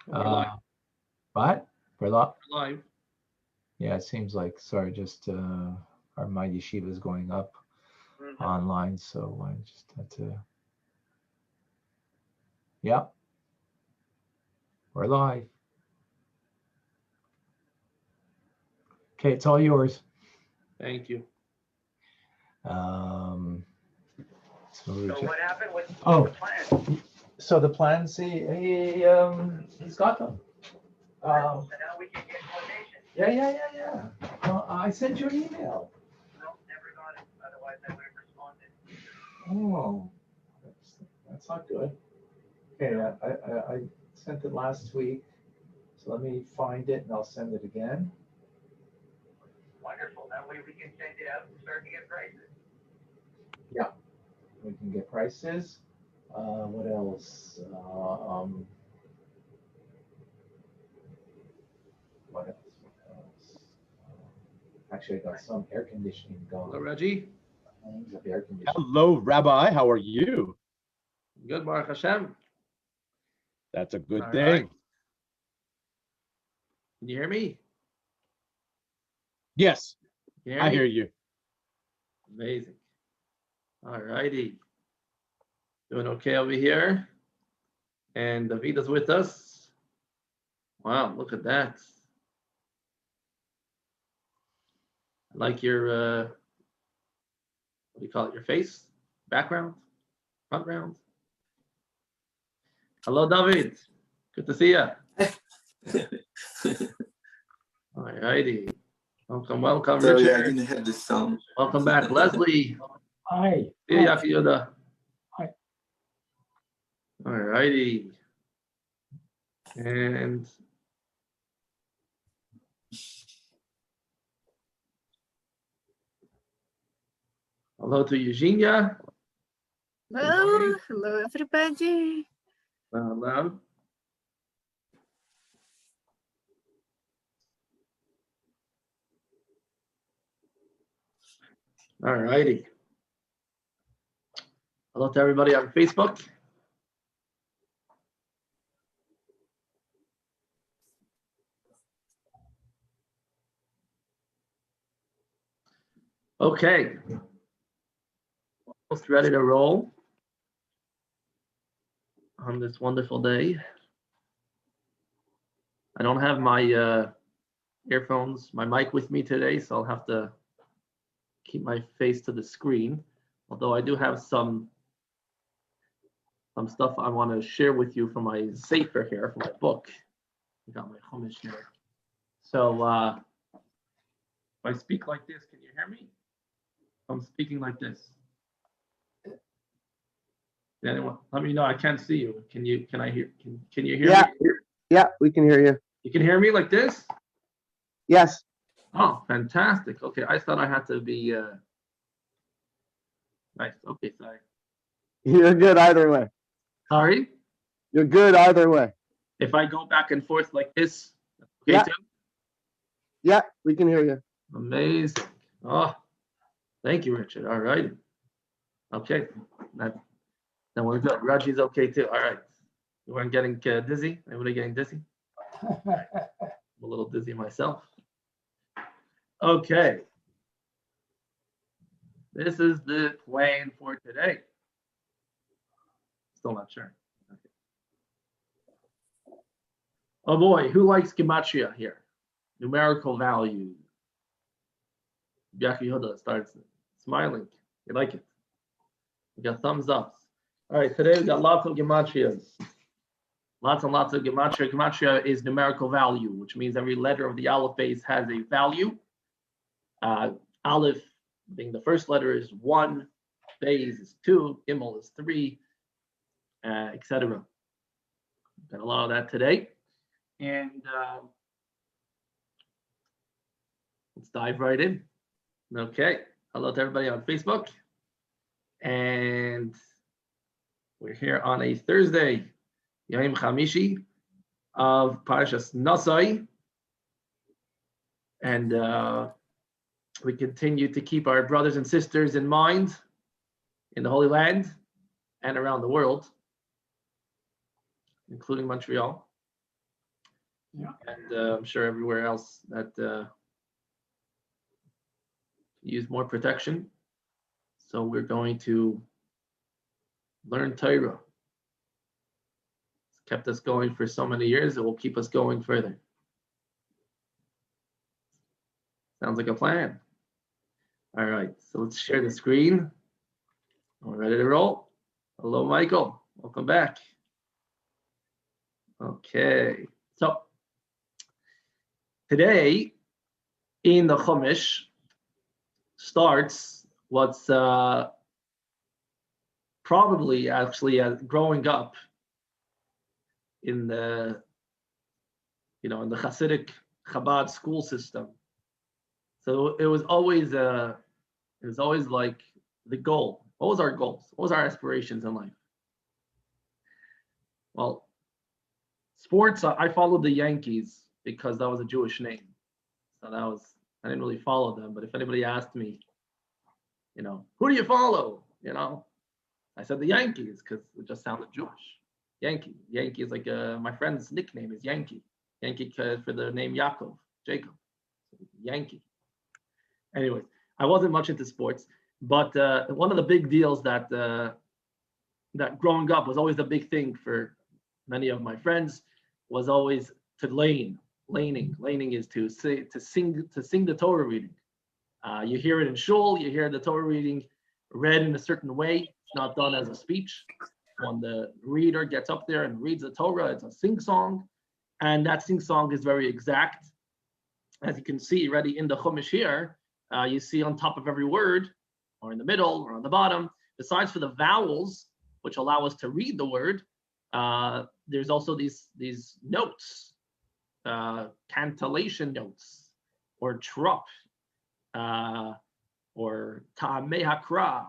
We're live. What? We're live? We're live. Yeah, it seems like, sorry, just my yeshiva is going up online, so I just had to. Yeah, we're live. Okay, it's all yours. Thank you. So what happened with the plans? So the plans, he's got them. So now we can get quotations. Yeah. I sent you an email. No, never got it. Otherwise, I would have responded. Oh, that's not good. Okay, I sent it last week. So let me find it and I'll send it again. Wonderful. That way we can send it out and start to get prices. Yeah, we can get prices. What else? What else? Actually, I got some air conditioning going. Hello, Reggie. Air conditioning. Hello, Rabbi. How are you? Good, Baruch Hashem. That's a good All thing. right. Can you hear me? Yes, Can you I me? hear you. Amazing. All righty. Doing okay over here. And David is with us. Wow, look at that. I like your, what do you call it, your face? Background? Front round? Hello, David. Good to see you. All righty. Welcome, Sorry, Richard. I didn't have the sound. Welcome back, Leslie. Hi. See you, Yoda. Hi. All righty. And hello to Eugenia. Hello, everybody. Hello. All righty. Hello to everybody on Facebook. Okay. Almost ready to roll on this wonderful day. I don't have my earphones, my mic with me today, so I'll have to keep my face to the screen. Although I do have some stuff I want to share with you from my sefer here, from my book. I got my chumash here. So if I speak like this, can you hear me? I'm speaking like this. Anyone, let me know. I can't see you. Can you hear me? Yeah, we can hear you. You can hear me like this? Yes. Oh, fantastic. Okay, I thought I had to be nice. Okay, sorry. You're good either way. Sorry? You're good either way. If I go back and forth like this, okay Yeah. too? Yeah, we can hear you. Amazing. Oh, thank you, Richard. All right. Okay. Then we're good. Raji's okay too. All right. You weren't getting dizzy? Everybody getting dizzy? I'm a little dizzy myself. Okay. This is the plan for today. Still not sure. Okay. Oh boy, who likes gematria here? Numerical value. Yaki Huda starts smiling. You like it? We got thumbs up. All right, today we got lots of gematrias. Lots and lots of gematria. Gematria is numerical value, which means every letter of the aleph has a value. Aleph being the first letter is 1, Beis is 2, Gimel is 3, etc. Got a lot of that today. And let's dive right in. Okay. Hello to everybody on Facebook. And we're here on a Thursday, Yom Chamishi of Parashas Nasai. And we continue to keep our brothers and sisters in mind in the Holy Land and around the world, including Montreal. Yeah. And I'm sure everywhere else that use more protection. So we're going to learn Torah. It's kept us going for so many years. It will keep us going further. Sounds like a plan. All right, so let's share the screen. We're ready to roll. Hello, Michael. Welcome back. Okay, so today in the Chumash starts what's probably actually growing up in the in the Hasidic Chabad school system. So it was always like the goal. What was our goals? What was our aspirations in life? Well, sports, I followed the Yankees because that was a Jewish name. So I didn't really follow them. But if anybody asked me, who do you follow? I said the Yankees because it just sounded Jewish. Yankee. Yankee is like my friend's nickname is Yankee. Yankee for the name Jacob. Yankee. Anyways, I wasn't much into sports, but one of the big deals that growing up was always the big thing for many of my friends was always to lane. Laning is to sing the Torah reading. You hear it in shul. You hear the Torah reading read in a certain way. It's not done as a speech. When the reader gets up there and reads the Torah, it's a sing song, and that sing song is very exact. As you can see, already in the Chumash here, you see on top of every word, or in the middle, or on the bottom, besides for the vowels, which allow us to read the word, there's also these notes, cantillation notes, or trup, or ta'amei hakra,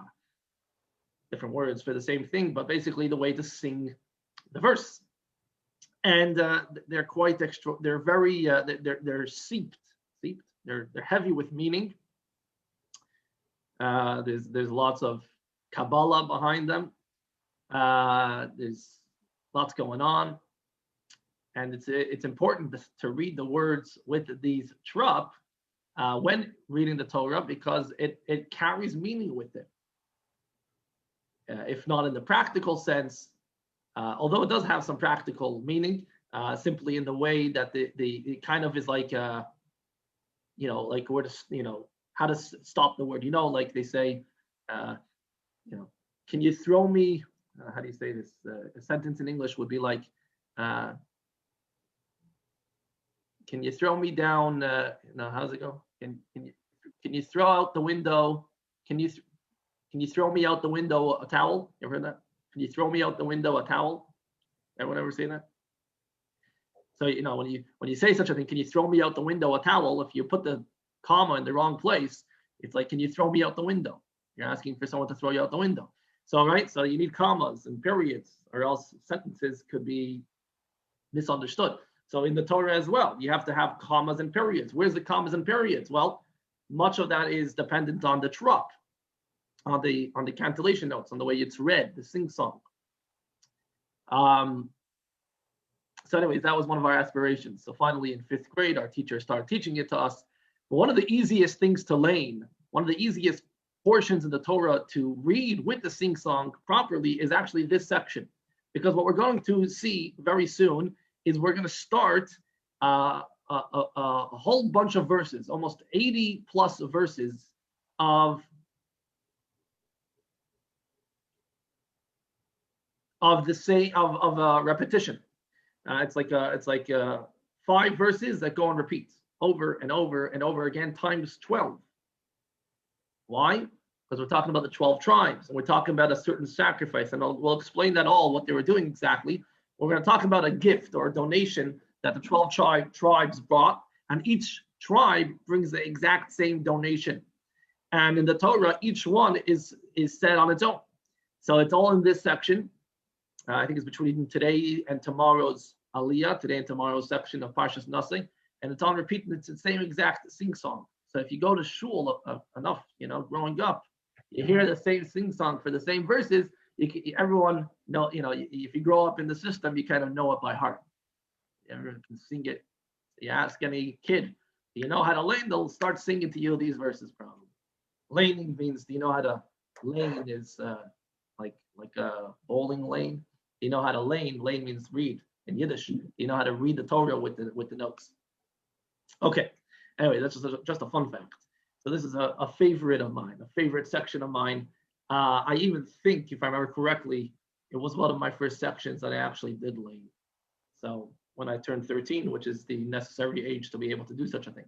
different words for the same thing, but basically the way to sing the verse. And they're quite extra. They're very. They're seeped. They're heavy with meaning. There's lots of Kabbalah behind them. There's lots going on, and it's important to read the words with these trup when reading the Torah because it carries meaning with it. If not in the practical sense, although it does have some practical meaning, simply in the way that it kind of is like, like where to, how to stop the word. Like they say, can you throw me? How do you say this? A sentence in English would be like, can you throw me down? How does it go? Can you throw out the window? Can you throw me out the window a towel? You ever heard that? Can you throw me out the window a towel? Everyone ever say that? So when you say such a thing, can you throw me out the window a towel? If you put the comma in the wrong place, it's like, can you throw me out the window? You're asking for someone to throw you out the window. So so you need commas and periods, or else sentences could be misunderstood. So in the Torah as well, you have to have commas and periods. Where's the commas and periods? Well, much of that is dependent on the trup, on the cantillation notes, on the way it's read, the sing song. So anyways, that was one of our aspirations. So finally in 5th grade, our teacher started teaching it to us. But one of the easiest things to learn, one of the easiest portions of the Torah to read with the sing song properly is actually this section. Because what we're going to see very soon is we're going to start a whole bunch of verses, almost 80 plus verses of the same of repetition. It's like 5 verses that go on repeat over and over and over again times 12. Why? Because we're talking about the 12 tribes, and we're talking about a certain sacrifice, and we'll explain that what they were doing exactly. We're going to talk about a gift or a donation that the 12 tribes brought, and each tribe brings the exact same donation. And in the Torah, each one is said on its own. So it's all in this section. I think it's between today and tomorrow's Aliyah, today and tomorrow's section of Parshas Nasi, and it's on repeat, and it's the same exact sing song. So if you go to shul enough, growing up, you hear the same sing song for the same verses. Everyone know, if you grow up in the system, you kind of know it by heart. Everyone can sing it You ask any kid, do you know how to lane? They'll start singing to you these verses probably. Laning means, do you know how to lane is like a bowling lane. Do you know how to lane? Lane means read in Yiddish. Do you know how to read the Torah with the notes? Okay. Anyway, that's just a fun fact. So this is a favorite of mine, a favorite section of mine. I even think, if I remember correctly, it was one of my first sections that I actually did lane. So when I turned 13, which is the necessary age to be able to do such a thing.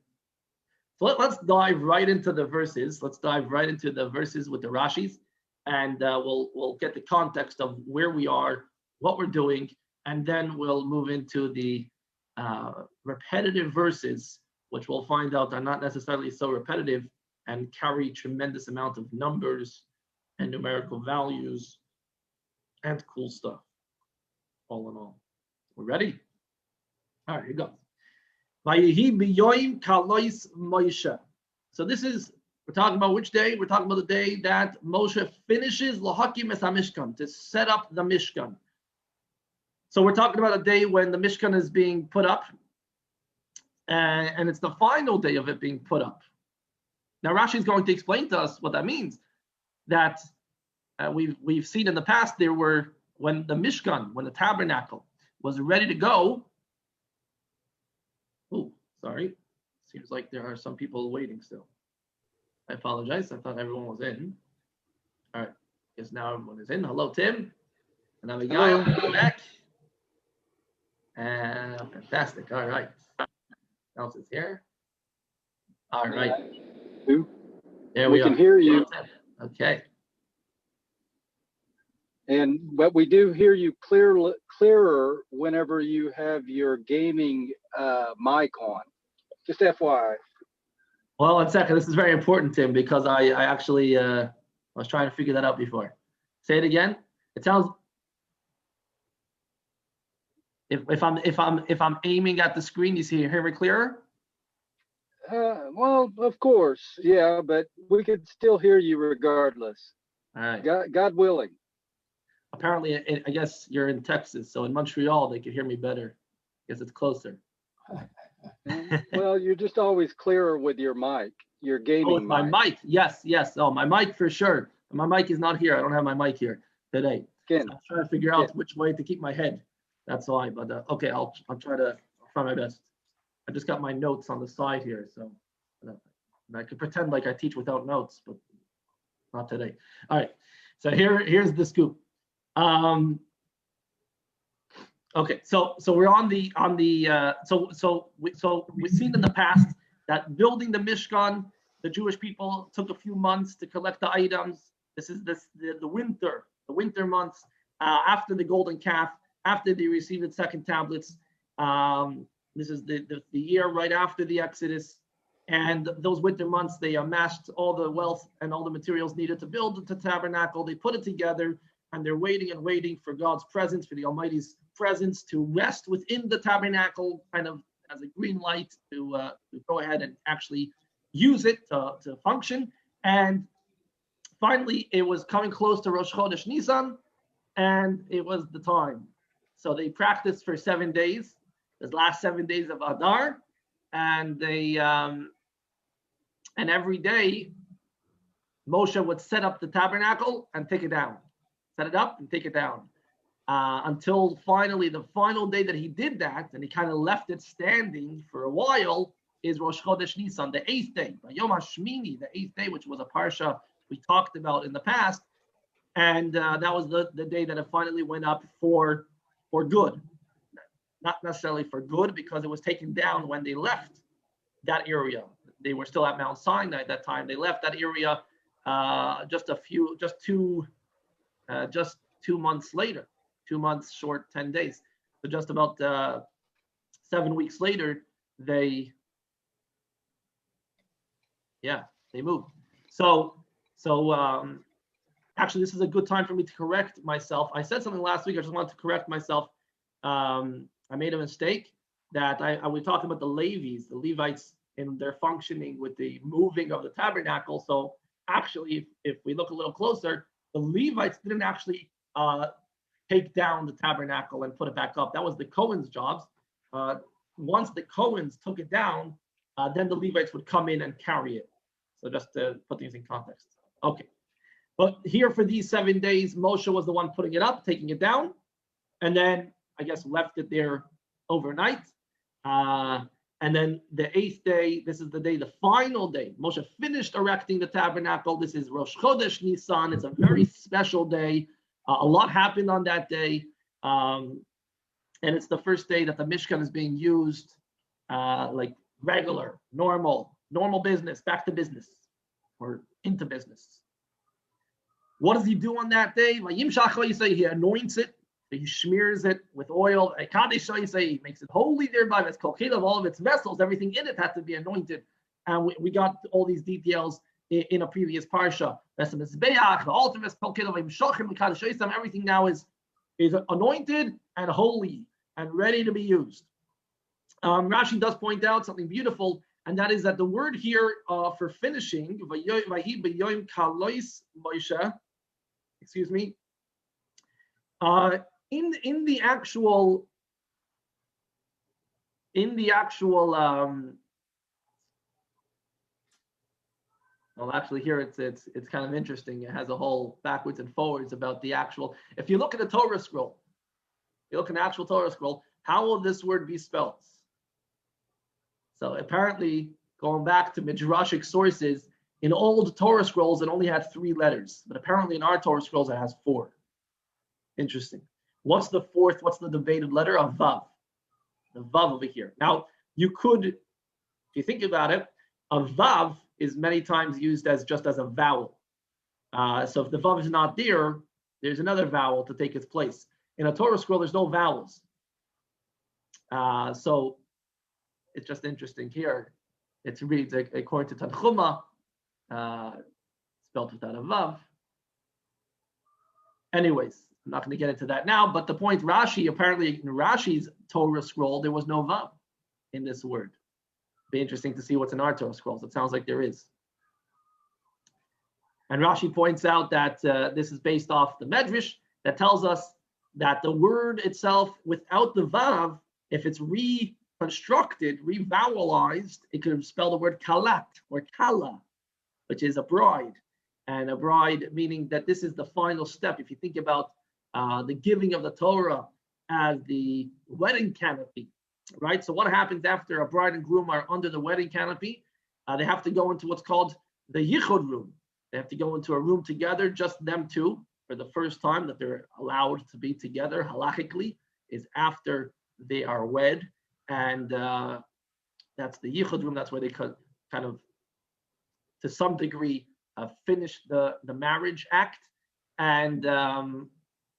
So let's dive right into the verses. Let's dive right into the verses with the Rashis, and we'll get the context of where we are, what we're doing, and then we'll move into the repetitive verses, which we'll find out are not necessarily so repetitive and carry tremendous amount of numbers and numerical values and cool stuff. All in all, we're ready. All right, here goes. So this is, we're talking about which day? We're talking about the day that Moshe finishes Lahakim es HaMishkan, to set up the Mishkan. So we're talking about a day when the Mishkan is being put up, and it's the final day of it being put up. Now Rashi is going to explain to us what that means. That we've seen in the past, there were, when the Mishkan, when the tabernacle was ready to go. Oh, sorry. Seems like there are some people waiting still. I apologize. I thought everyone was in. All right. Guess now everyone is in. Hello, Tim. And Abigail, back. Fantastic. All right. Else is here. All right. There we can are. hear you. Okay. But we do hear you clearer whenever you have your gaming mic on. Just FYI. Well, 1 second. This is very important, Tim, because I actually was trying to figure that out before. Say it again. It sounds. If I'm aiming at the screen, you hear me clearer? Well, of course, yeah, but we could still hear you regardless. All right. God willing. Apparently, I guess you're in Texas, so in Montreal they could hear me better. I guess it's closer. Well, you're just always clearer with your mic, your gaming with my mic. Yes. Oh, my mic for sure. My mic is not here. I don't have my mic here today. So I'm trying to figure out which way to keep my head. That's why. But okay, I'll try my best. I just got my notes on the side here, so I could pretend like I teach without notes, but not today. All right. So here's the scoop. Okay, so we're on the we've seen in the past that building the Mishkan, the Jewish people took a few months to collect the items. This is the winter months after the golden calf, after they received the second tablets. This is the year right after the Exodus, and those winter months they amassed all the wealth and all the materials needed to build the tabernacle. They put it together. And they're waiting for God's presence, for the Almighty's presence to rest within the tabernacle, kind of as a green light to go ahead and actually use it to function. And finally, it was coming close to Rosh Chodesh Nisan, and it was the time. So they practiced for 7 days, the last 7 days of Adar, and they and every day Moshe would set up the tabernacle and take it down. Set it up and take it down until finally the final day that he did that, and he kind of left it standing for a while, is Rosh Chodesh Nisan, the 8th day, Yom HaShmini, the 8th day, which was a parsha we talked about in the past, and that was the day that it finally went up for good, not necessarily for good because it was taken down when they left that area. They were still at Mount Sinai at that time. They left that area just 2 months later, 2 months short, 10 days. So just about 7 weeks later, they moved. So actually, this is a good time for me to correct myself. I said something last week. I just wanted to correct myself. I made a mistake that I was talking about the Levites in their functioning with the moving of the tabernacle. So actually, if we look a little closer, the Levites didn't actually take down the tabernacle and put it back up. That was the Cohen's jobs. once the Cohens took it down, then the Levites would come in and carry it. So just to put things in context. Okay. But here for these 7 days, Moshe was the one putting it up, taking it down, and then I guess left it there overnight. And then the 8th day, this is the day, the final day, Moshe finished erecting the tabernacle. This is Rosh Chodesh Nisan. It's a very special day. A lot happened on that day. And it's the first day that the Mishkan is being used like regular, normal business, back to business or into business. What does he do on that day? He anoints it. He smears it with oil. He makes it holy thereby. It's of all of its vessels. Everything in it had to be anointed. And we got all these details in a previous parsha. The altar, everything now is anointed and holy and ready to be used. Rashi does point out something beautiful, and that is that the word here for finishing, excuse me, in the actual well, actually here it's kind of interesting. It has a whole backwards and forwards about the actual. If you look at the Torah scroll, you look at the actual Torah scroll, how will this word be spelled? So apparently, going back to Midrashic sources, in old Torah scrolls it only had 3 letters, but apparently in our Torah scrolls it has 4. Interesting. What's the 4th? What's the debated letter? A vav. The vav over here. Now, you could, if you think about it, a vav is many times used as just as a vowel. So if the vav is not there, there's another vowel to take its place. In a Torah scroll, there's no vowels. So it's just interesting here. It reads according to Tanchuma, spelled without a vav. Anyways, I'm not going to get into that now, but the point, Rashi, apparently in Rashi's Torah scroll, there was no vav in this word. Be interesting to see what's in our Torah scrolls. It sounds like there is. And Rashi points out that this is based off the Medrash that tells us that the word itself, without the vav, if it's reconstructed, revowelized, it could spell the word kalat or kala, which is a bride. And a bride meaning that this is the final step. If you think about the giving of the Torah as the wedding canopy, right? So what happens after a bride and groom are under the wedding canopy? They have to go into what's called the yichud room. They have to go into a room together, just them two, for the first time that they're allowed to be together halachically is after they are wed. And that's the yichud room. That's where they kind of, to some degree, finish the marriage act. And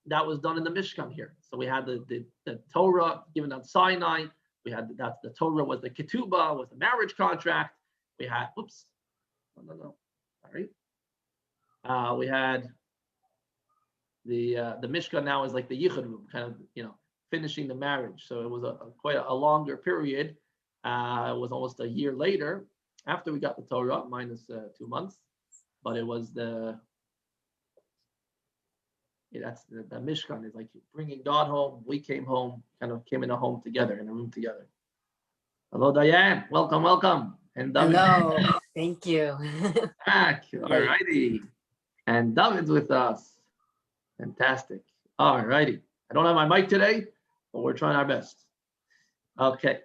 that was done in the Mishkan here. So we had the Torah given on Sinai. We had that the Torah was the ketubah, was the marriage contract. We had, sorry. We had the Mishkan now is like the yichud room, kind of, finishing the marriage. So it was quite a longer period. It was almost a year later after we got the Torah, minus 2 months. But it was that's the Mishkan is like bringing God home. We came home, kind of came in a home together, in a room together. Hello, Diane. Welcome. And David. Hello. Thank you. Back. All righty. And David's with us. Fantastic. All righty. I don't have my mic today, but we're trying our best. Okay.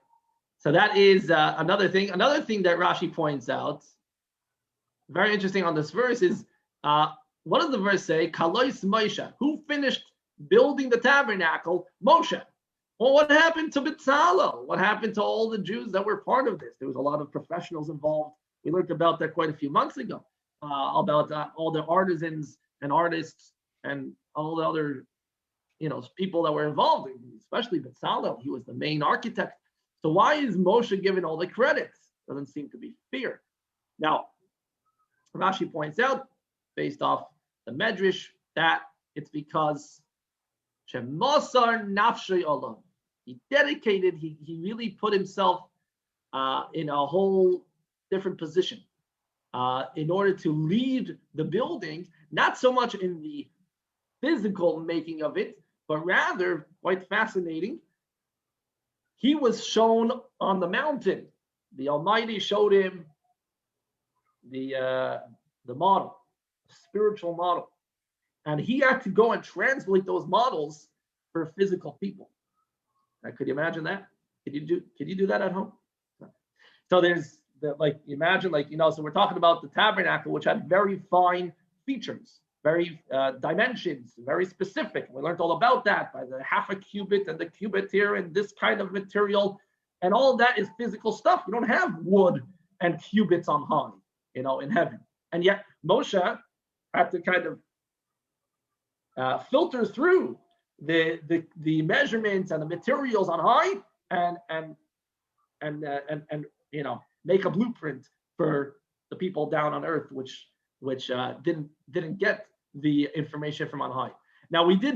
So that is another thing. Another thing that Rashi points out, very interesting on this verse, is what does the verse say? Kalois Moshe. Who finished building the tabernacle? Moshe. Well, what happened to Bezalel? What happened to all the Jews that were part of this? There was a lot of professionals involved. We learned about that quite a few months ago, about all the artisans and artists and all the other, people that were involved, especially Bezalel. He was the main architect. So why is Moshe given all the credits? Doesn't seem to be fair. Now, Rashi points out, based off the Medrash, that it's because Shemosar Nafshay Olam. He dedicated, he really put himself in a whole different position in order to lead the building, not so much in the physical making of it, but rather, quite fascinating, he was shown on the mountain. The Almighty showed him the model, spiritual model, and he had to go and translate those models for physical people. Now, could you imagine that? Could you do that at home? So there's imagine so we're talking about the tabernacle, which had very fine features, very dimensions, very specific. We learned all about that by the half a cubit and the cubit here and this kind of material, and all that is physical stuff. You don't have wood and cubits on high, in heaven. And yet Moshe had to kind of filter through the measurements and the materials on high and make a blueprint for the people down on earth, which didn't get the information from on high. Now we did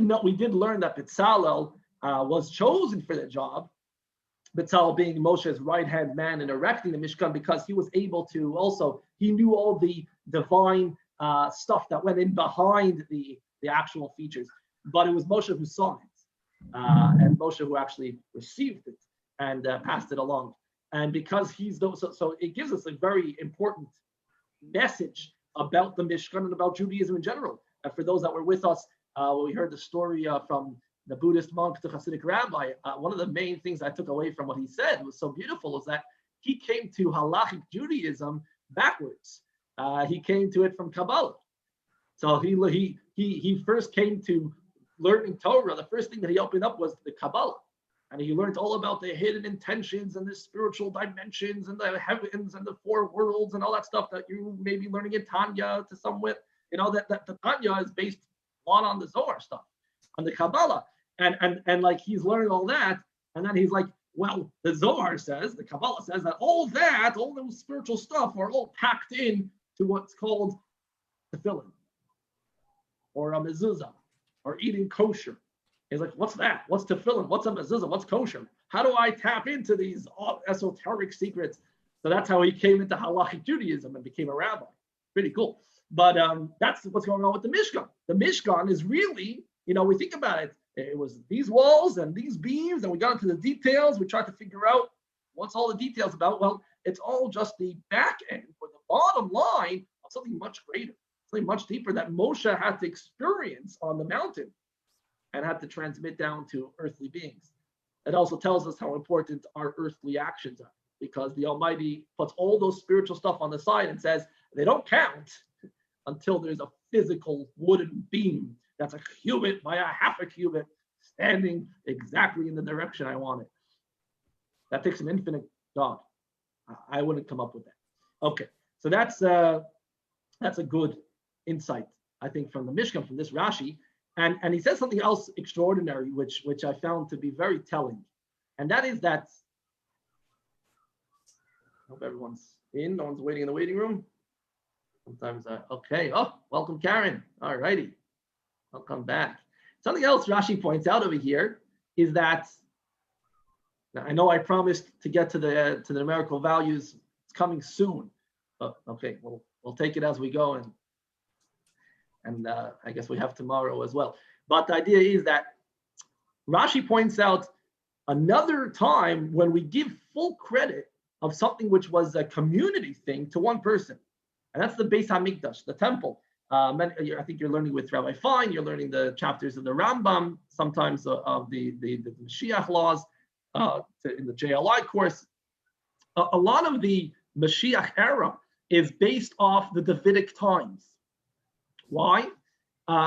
learn that Bezalel was chosen for the job. Bezalel being Moshe's right-hand man in erecting the Mishkan, because he was able to he knew all the divine stuff that went in behind the actual features. But it was Moshe who saw it, and Moshe who actually received it and passed it along. And because so it gives us a very important message about the Mishkan and about Judaism in general. And for those that were with us, we heard the story from the Buddhist monk to Hasidic rabbi. One of the main things I took away from what he said was so beautiful is that he came to halachic Judaism backwards. He came to it from Kabbalah. So he first came to learning Torah. The first thing that he opened up was the Kabbalah. And he learned all about the hidden intentions and the spiritual dimensions and the heavens and the four worlds and all that stuff that you may be learning in Tanya to some with. That the Tanya is based a lot on the Zohar stuff, on the Kabbalah. And he's learning all that. And then he's like, well, the Zohar says, the Kabbalah says that all those spiritual stuff are all packed in to what's called tefillin or a mezuzah or eating kosher. He's like, what's that? What's tefillin? What's a mezuzah? What's kosher? How do I tap into these esoteric secrets? So that's how he came into halachic Judaism and became a rabbi. Pretty cool. But that's what's going on with the Mishkan. The Mishkan is really, we think about it. It was these walls and these beams, and we got into the details. We tried to figure out what's all the details about. Well, it's all just the back end or the bottom line of something much greater, something much deeper that Moshe had to experience on the mountain and had to transmit down to earthly beings. It also tells us how important our earthly actions are, because the Almighty puts all those spiritual stuff on the side and says they don't count until there's a physical wooden beam that's a cubit by a half a cubit standing exactly in the direction I want it. That takes an infinite God. I wouldn't come up with that. Okay, so that's a good insight, I think, from the Mishkan, from this Rashi. And he says something else extraordinary, which I found to be very telling. And that is that, I hope everyone's in, no one's waiting in the waiting room. Sometimes, okay. Oh, welcome, Karen. All righty. Welcome back. Something else Rashi points out over here is that, now I know I promised to get to the numerical values. It's coming soon. But okay, we'll take it as we go, and I guess we have tomorrow as well. But the idea is that Rashi points out another time when we give full credit of something which was a community thing to one person. And that's the Beis HaMikdash, the temple. I think you're learning with Rabbi Fine, you're learning the chapters of the Rambam, sometimes of the Mashiach laws in the JLI course. A lot of the Mashiach era is based off the Davidic times. Why?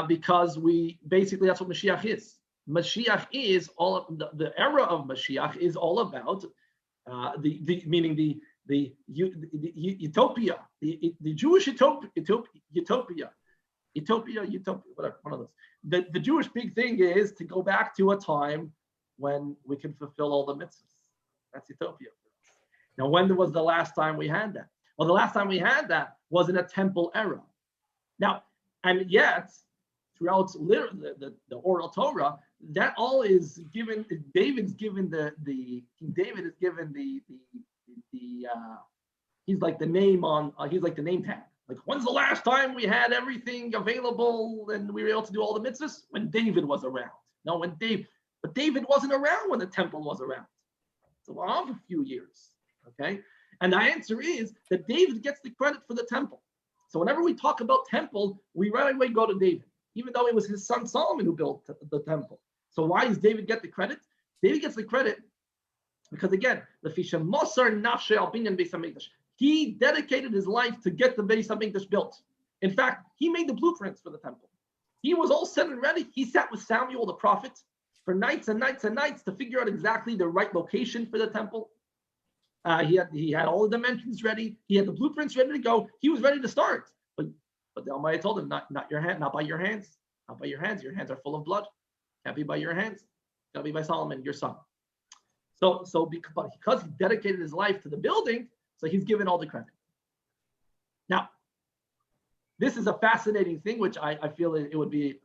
Because that's what Mashiach is. Mashiach is all of the era of Mashiach is all about the utopia, the Jewish utopia, whatever, one of those. The Jewish big thing is to go back to a time when we can fulfill all the mitzvahs. That's utopia. Now, when was the last time we had that? Well, the last time we had that was in a temple era. Now, and yet, throughout the oral Torah, that all is given. David's given King David is given he's like the name on. He's like the name tag. Like, when's the last time we had everything available and we were able to do all the mitzvahs? When David was around. No, but David wasn't around when the temple was around. It's off a few years. Okay, and the answer is that David gets the credit for the temple. So whenever we talk about temple, we right away go to David, even though it was his son Solomon who built the temple. So why does David get the credit? David gets the credit because, again, he dedicated his life to get the Beis HaMikdash built. In fact, he made the blueprints for the temple. He was all set and ready. He sat with Samuel the prophet for nights and nights and nights to figure out exactly the right location for the temple. He had all the dimensions ready. He had the blueprints ready to go. He was ready to start. But the Almighty told him, not your hand, not by your hands. Not by your hands. Your hands are full of blood. Can't be by your hands. Got to be by Solomon, your son. So because he dedicated his life to the building, so he's given all the credit. Now, this is a fascinating thing, which I feel it would be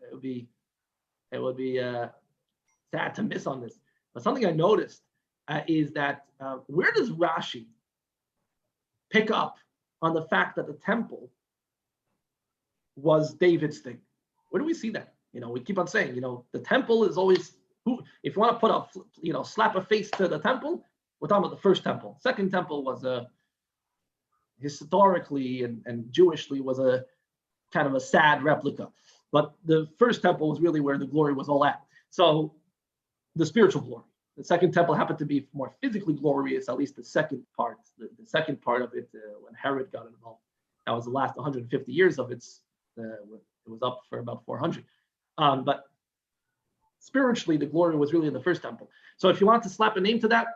sad to miss on this. But something I noticed is that where does Rashi pick up on the fact that the temple was David's thing? Where do we see that? We keep on saying, the temple is always who. If you want to put a, slap a face to the temple, we're talking about the first temple. Second temple was historically and Jewishly was a kind of a sad replica, but the first temple was really where the glory was all at. So the spiritual glory. The second temple happened to be more physically glorious, at least the second part. The second part of it, when Herod got involved, that was the last 150 years of it. It was up for about 400. But spiritually, the glory was really in the first temple. So if you want to slap a name to that,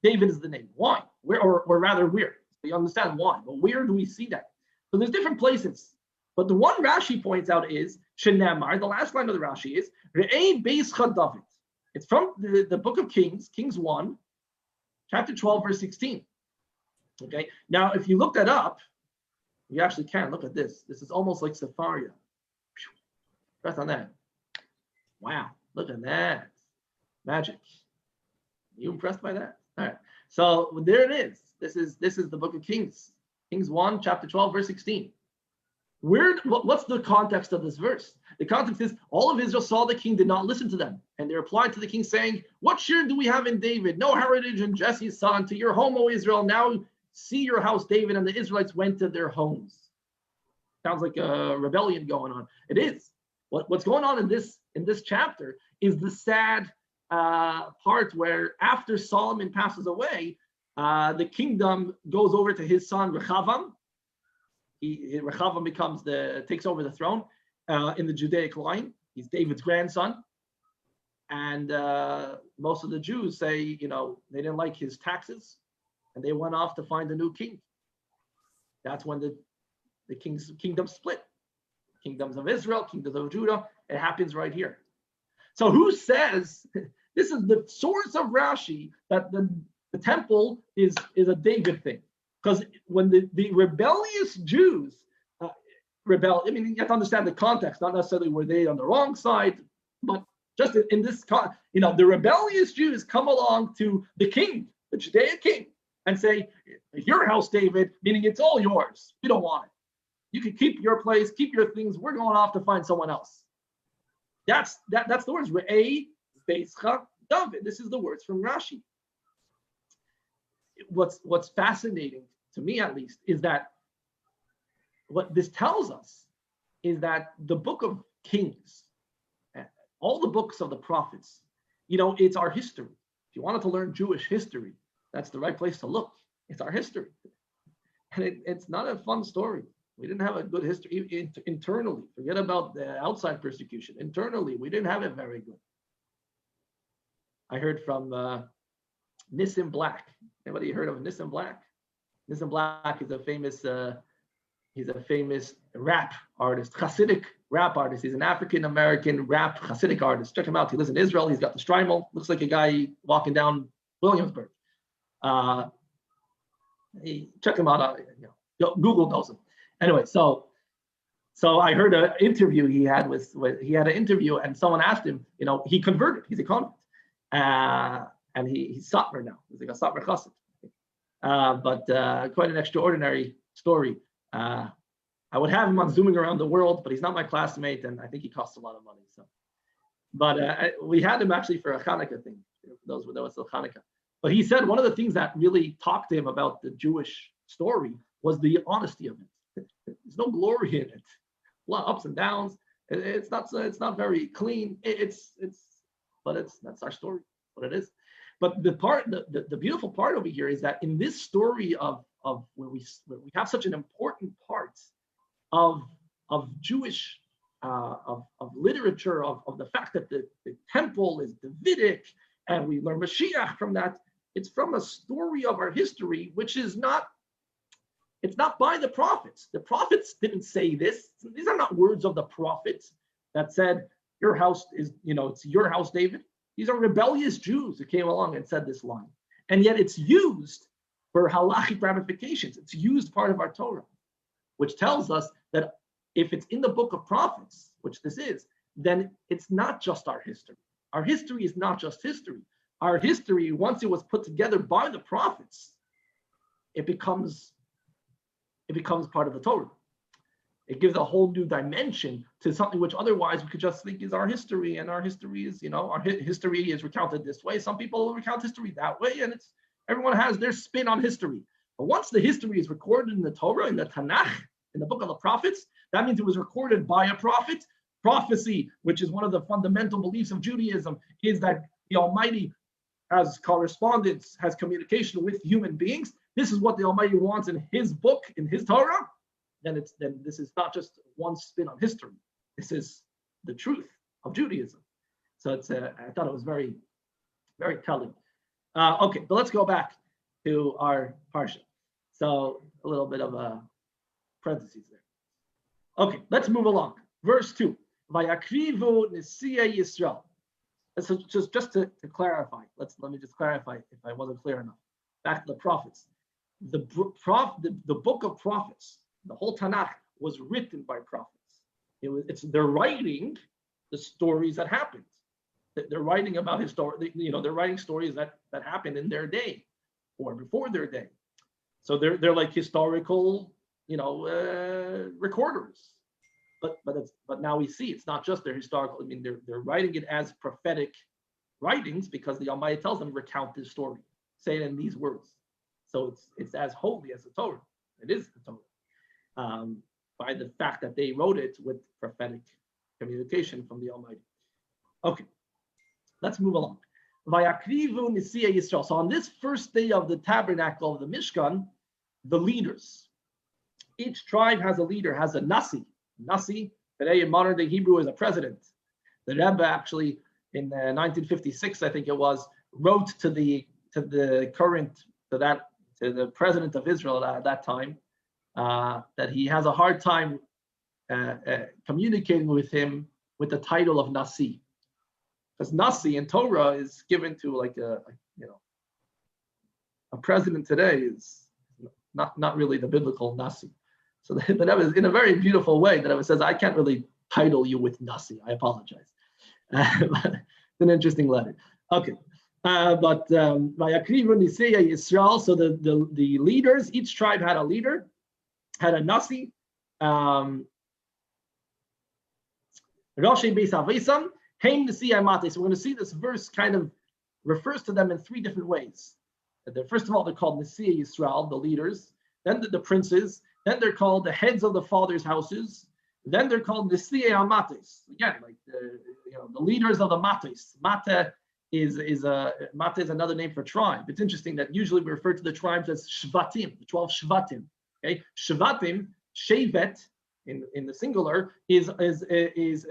David is the name. Why? Where, or rather, where? So you understand why. But where do we see that? So there's different places. But the one Rashi points out is, Shenamar, the last line of the Rashi is, Re'ei Beischa David. It's from the book of Kings, Kings 1, chapter 12, verse 16. Okay, now if you look that up, you actually can look at this. This is almost like Sepharia. Press on that. Wow, look at that. Magic. You impressed by that? All right. So there it is. This is the book of Kings. Kings 1, chapter 12, verse 16. What's the context of this verse? The context is all of Israel saw the king, did not listen to them. And they replied to the king saying, what share do we have in David? No heritage in Jesse's son. To your home, O Israel. Now see your house, David. And the Israelites went to their homes. Sounds like a rebellion going on. It is. What's going on in this chapter is the sad part where after Solomon passes away, the kingdom goes over to his son Rechavam. Rechavam takes over the throne in the Judaic line. He's David's grandson, and most of the Jews say, they didn't like his taxes, and they went off to find a new king. That's when the kingdom split. Kingdoms of Israel, kingdoms of Judah. It happens right here. So who says this is the source of Rashi that the temple is a David thing? Because when the rebellious Jews rebel, you have to understand the context, not necessarily were they on the wrong side, but just in this, the rebellious Jews come along to the king, the Judaic king, and say, your house, David, meaning it's all yours. We don't want it. You can keep your place, keep your things. We're going off to find someone else. That's the words. Re'ei Beischa David. This is the words from Rashi. What's fascinating to me, at least, is that what this tells us is that the book of Kings, all the books of the prophets, it's our history. If you wanted to learn Jewish history, that's the right place to look. It's our history. And it's not a fun story. We didn't have a good history internally. Forget about the outside persecution. Internally, we didn't have it very good. I heard from Nissim Black. Anybody heard of Nissim Black? Nissim Black is a famous rap artist, Hasidic rap artist. He's an African-American rap Hasidic artist. Check him out. He lives in Israel. He's got the Strymel. Looks like a guy walking down Williamsburg. Check him out. Google knows him. Anyway, so I heard an interview he had he had an interview, and someone asked him, he converted. He's a convert. And he's Satmar now. He's like a Satmar Chassid. But quite an extraordinary story. I would have him on Zooming around the world, but he's not my classmate, and I think he costs a lot of money. So, but we had him actually for a Hanukkah thing. For those who know, it's still Hanukkah. But he said one of the things that really talked to him about the Jewish story was the honesty of it. There's no glory in it. A lot of ups and downs. It's not very clean. That's our story. What it is. But the beautiful part over here is that in this story of where we have such an important part of Jewish of literature of the fact that the temple is Davidic and we learn Mashiach from that. It's from a story of our history, which is not. It's not by the prophets. The prophets didn't say this. These are not words of the prophets that said, "Your house is, it's your house, David." These are rebellious Jews who came along and said this line. And yet it's used for halachic ramifications. It's used part of our Torah, which tells us that if it's in the book of prophets, which this is, then it's not just our history. Our history is not just history. Our history, once it was put together by the prophets, it becomes part of the Torah. It gives a whole new dimension to something which otherwise we could just think is our history, and our history is, our history is recounted this way. Some people recount history that way, and everyone has their spin on history. But once the history is recorded in the Torah, in the Tanakh, in the book of the prophets, that means it was recorded by a prophet. Prophecy, which is one of the fundamental beliefs of Judaism, is that the Almighty has correspondence, has communication with human beings. This is what the Almighty wants in His book, in His Torah. Then this is not just one spin on history. This is the truth of Judaism. So I thought it was very, very telling. Okay, but let's go back to our parsha. So a little bit of a parentheses there. Okay, let's move along. Verse 2. Vayakrivu Nesiya Yisrael. So just to clarify, let me just clarify if I wasn't clear enough. Back to the prophets. The book of prophets, the whole Tanakh, was written by prophets. They're writing the stories that happened. They're writing about they're writing stories that happened in their day or before their day. So they're like historical, recorders. But now we see it's not just their historical. I mean, they're writing it as prophetic writings because the Almighty tells them recount this story, say it in these words. So it's as holy as the Torah. It is the Torah, by the fact that they wrote it with prophetic communication from the Almighty. Okay, let's move along. Vayakrivu Nesiya Yisrael. So on this first day of the tabernacle of the Mishkan, the leaders, each tribe has a leader, has a Nasi. Nasi, today in modern day Hebrew, is a president. The Rabbi actually in 1956, I think it was, wrote to the president of Israel at that time that he has a hard time communicating with him with the title of Nasi, because Nasi in Torah is given to like a president today is not really the biblical Nasi. So the Rebbe, in a very beautiful way, the Rebbe says, I can't really title you with Nasi. I apologize. It's an interesting letter. Okay. But Vayakrivu Nesiya Yisrael, so the leaders, each tribe had a leader, had a Nasi. Roshei Beis Avisam, Heim Nesiya Mate. So we're going to see this verse kind of refers to them in three different ways. First of all, they're called Nesiya Yisrael, the leaders, then the princes, then they're called the heads of the fathers' houses, then they're called Nesiya Amates. Again, like the leaders of the Mates. Mate is another name for tribe. It's interesting that usually we refer to the tribes as Shvatim, the 12 Shvatim. Okay, Shvatim, Shevet, in the singular is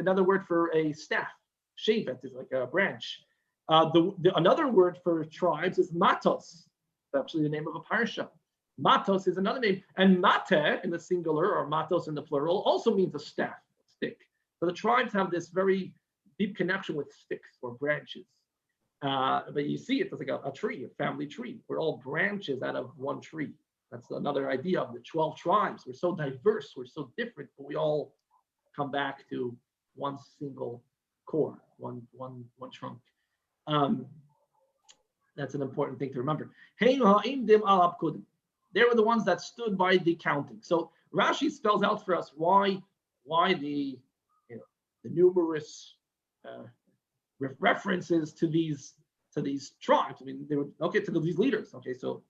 another word for a staff. Shevet is like a branch. Another word for tribes is Matos. It's actually the name of a parsha. Matos is another name, and Mate in the singular or Matos in the plural also means a staff, a stick. So the tribes have this very deep connection with sticks or branches. But you see it's like a tree, a family tree. We're all branches out of one tree. That's another idea of the 12 tribes. We're so diverse, we're so different, but we all come back to one single core, one trunk. That's an important thing to remember. They were the ones that stood by the counting. So Rashi spells out for us why the numerous references to these these tribes. I mean, they were okay to these leaders. Okay, so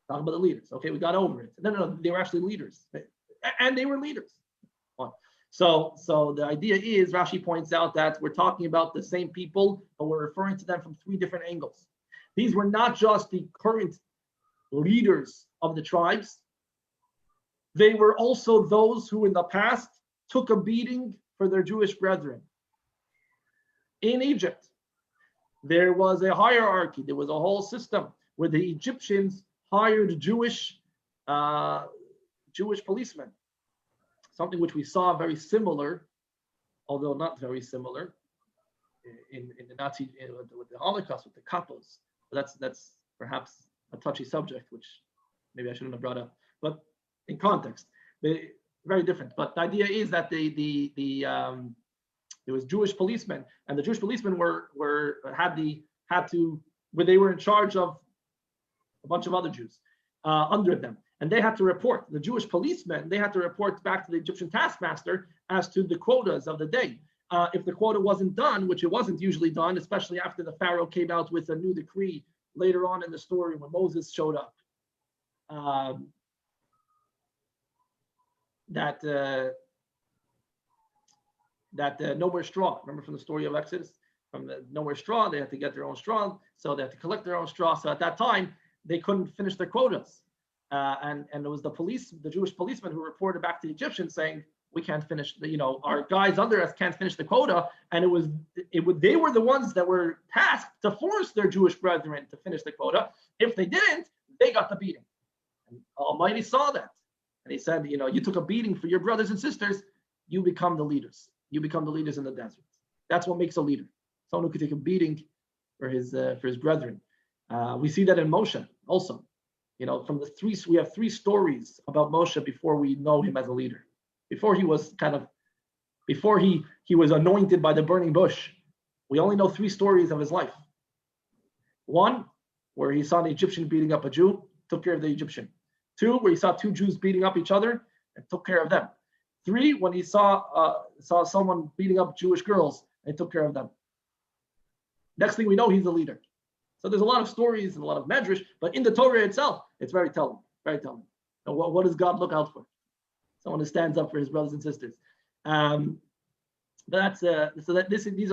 talk about the leaders. Okay, we got over it. No, they were actually leaders, and they were leaders. So the idea is, Rashi points out that we're talking about the same people, but we're referring to them from three different angles. These were not just the current leaders of the tribes. They were also those who in the past took a beating for their Jewish brethren. In Egypt, there was a hierarchy. There was a whole system where the Egyptians hired Jewish policemen. Something which we saw very similar, although not very similar, in the Nazi with the Holocaust, with the kapos. But that's perhaps a touchy subject, which maybe I shouldn't have brought up. But in context, very different. But the idea is that there was Jewish policemen, and the Jewish policemen they were in charge of a bunch of other Jews under them, and they had to report. The Jewish policemen, they had to report back to the Egyptian taskmaster as to the quotas of the day. If the quota wasn't done, which it wasn't usually done, especially after the Pharaoh came out with a new decree later on in the story when Moses showed up, that no more straw. Remember from the story of Exodus, from the no more straw, they had to get their own straw, so they had to collect their own straw. So at that time, they couldn't finish their quotas, and it was the Jewish policemen who reported back to the Egyptians saying, we can't finish, our guys under us can't finish the quota, and they were the ones that were tasked to force their Jewish brethren to finish the quota. If they didn't, they got the beating. And Almighty saw that, and He said, you took a beating for your brothers and sisters, you become the leaders. You become the leaders in the desert. That's what makes a leader. Someone who could take a beating for his brethren. We see that in Moshe also. From we have three stories about Moshe before we know him as a leader. Before he was anointed by the burning bush, we only know three stories of his life. One, where he saw an Egyptian beating up a Jew, took care of the Egyptian. Two, where he saw two Jews beating up each other and took care of them. Three, when he saw someone beating up Jewish girls and took care of them. Next thing we know, he's a leader. So there's a lot of stories and a lot of medrash, but in the Torah itself, it's very telling, very telling. And what does God look out for? Someone who stands up for his brothers and sisters. These are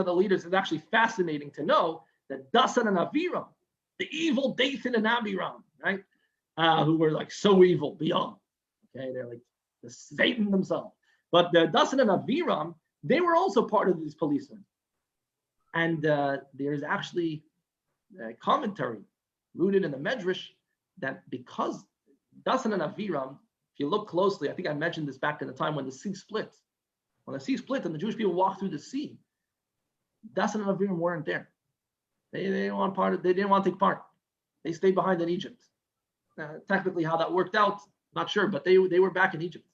the leaders. It's actually fascinating to know that Dasan and Aviram, the evil Dathan and Abiram, right, who were like so evil beyond. Okay, they're like the Satan themselves. But the Dasan and Aviram, they were also part of these policemen. And there's actually a commentary rooted in the Medrash that because Dasan and Aviram, if you look closely, I think I mentioned this back in the time when the sea split. When the sea split and the Jewish people walked through the sea, Dasan and Aviram weren't there. They didn't want to take part. They stayed behind in Egypt. Technically, how that worked out, not sure, but they were back in Egypt.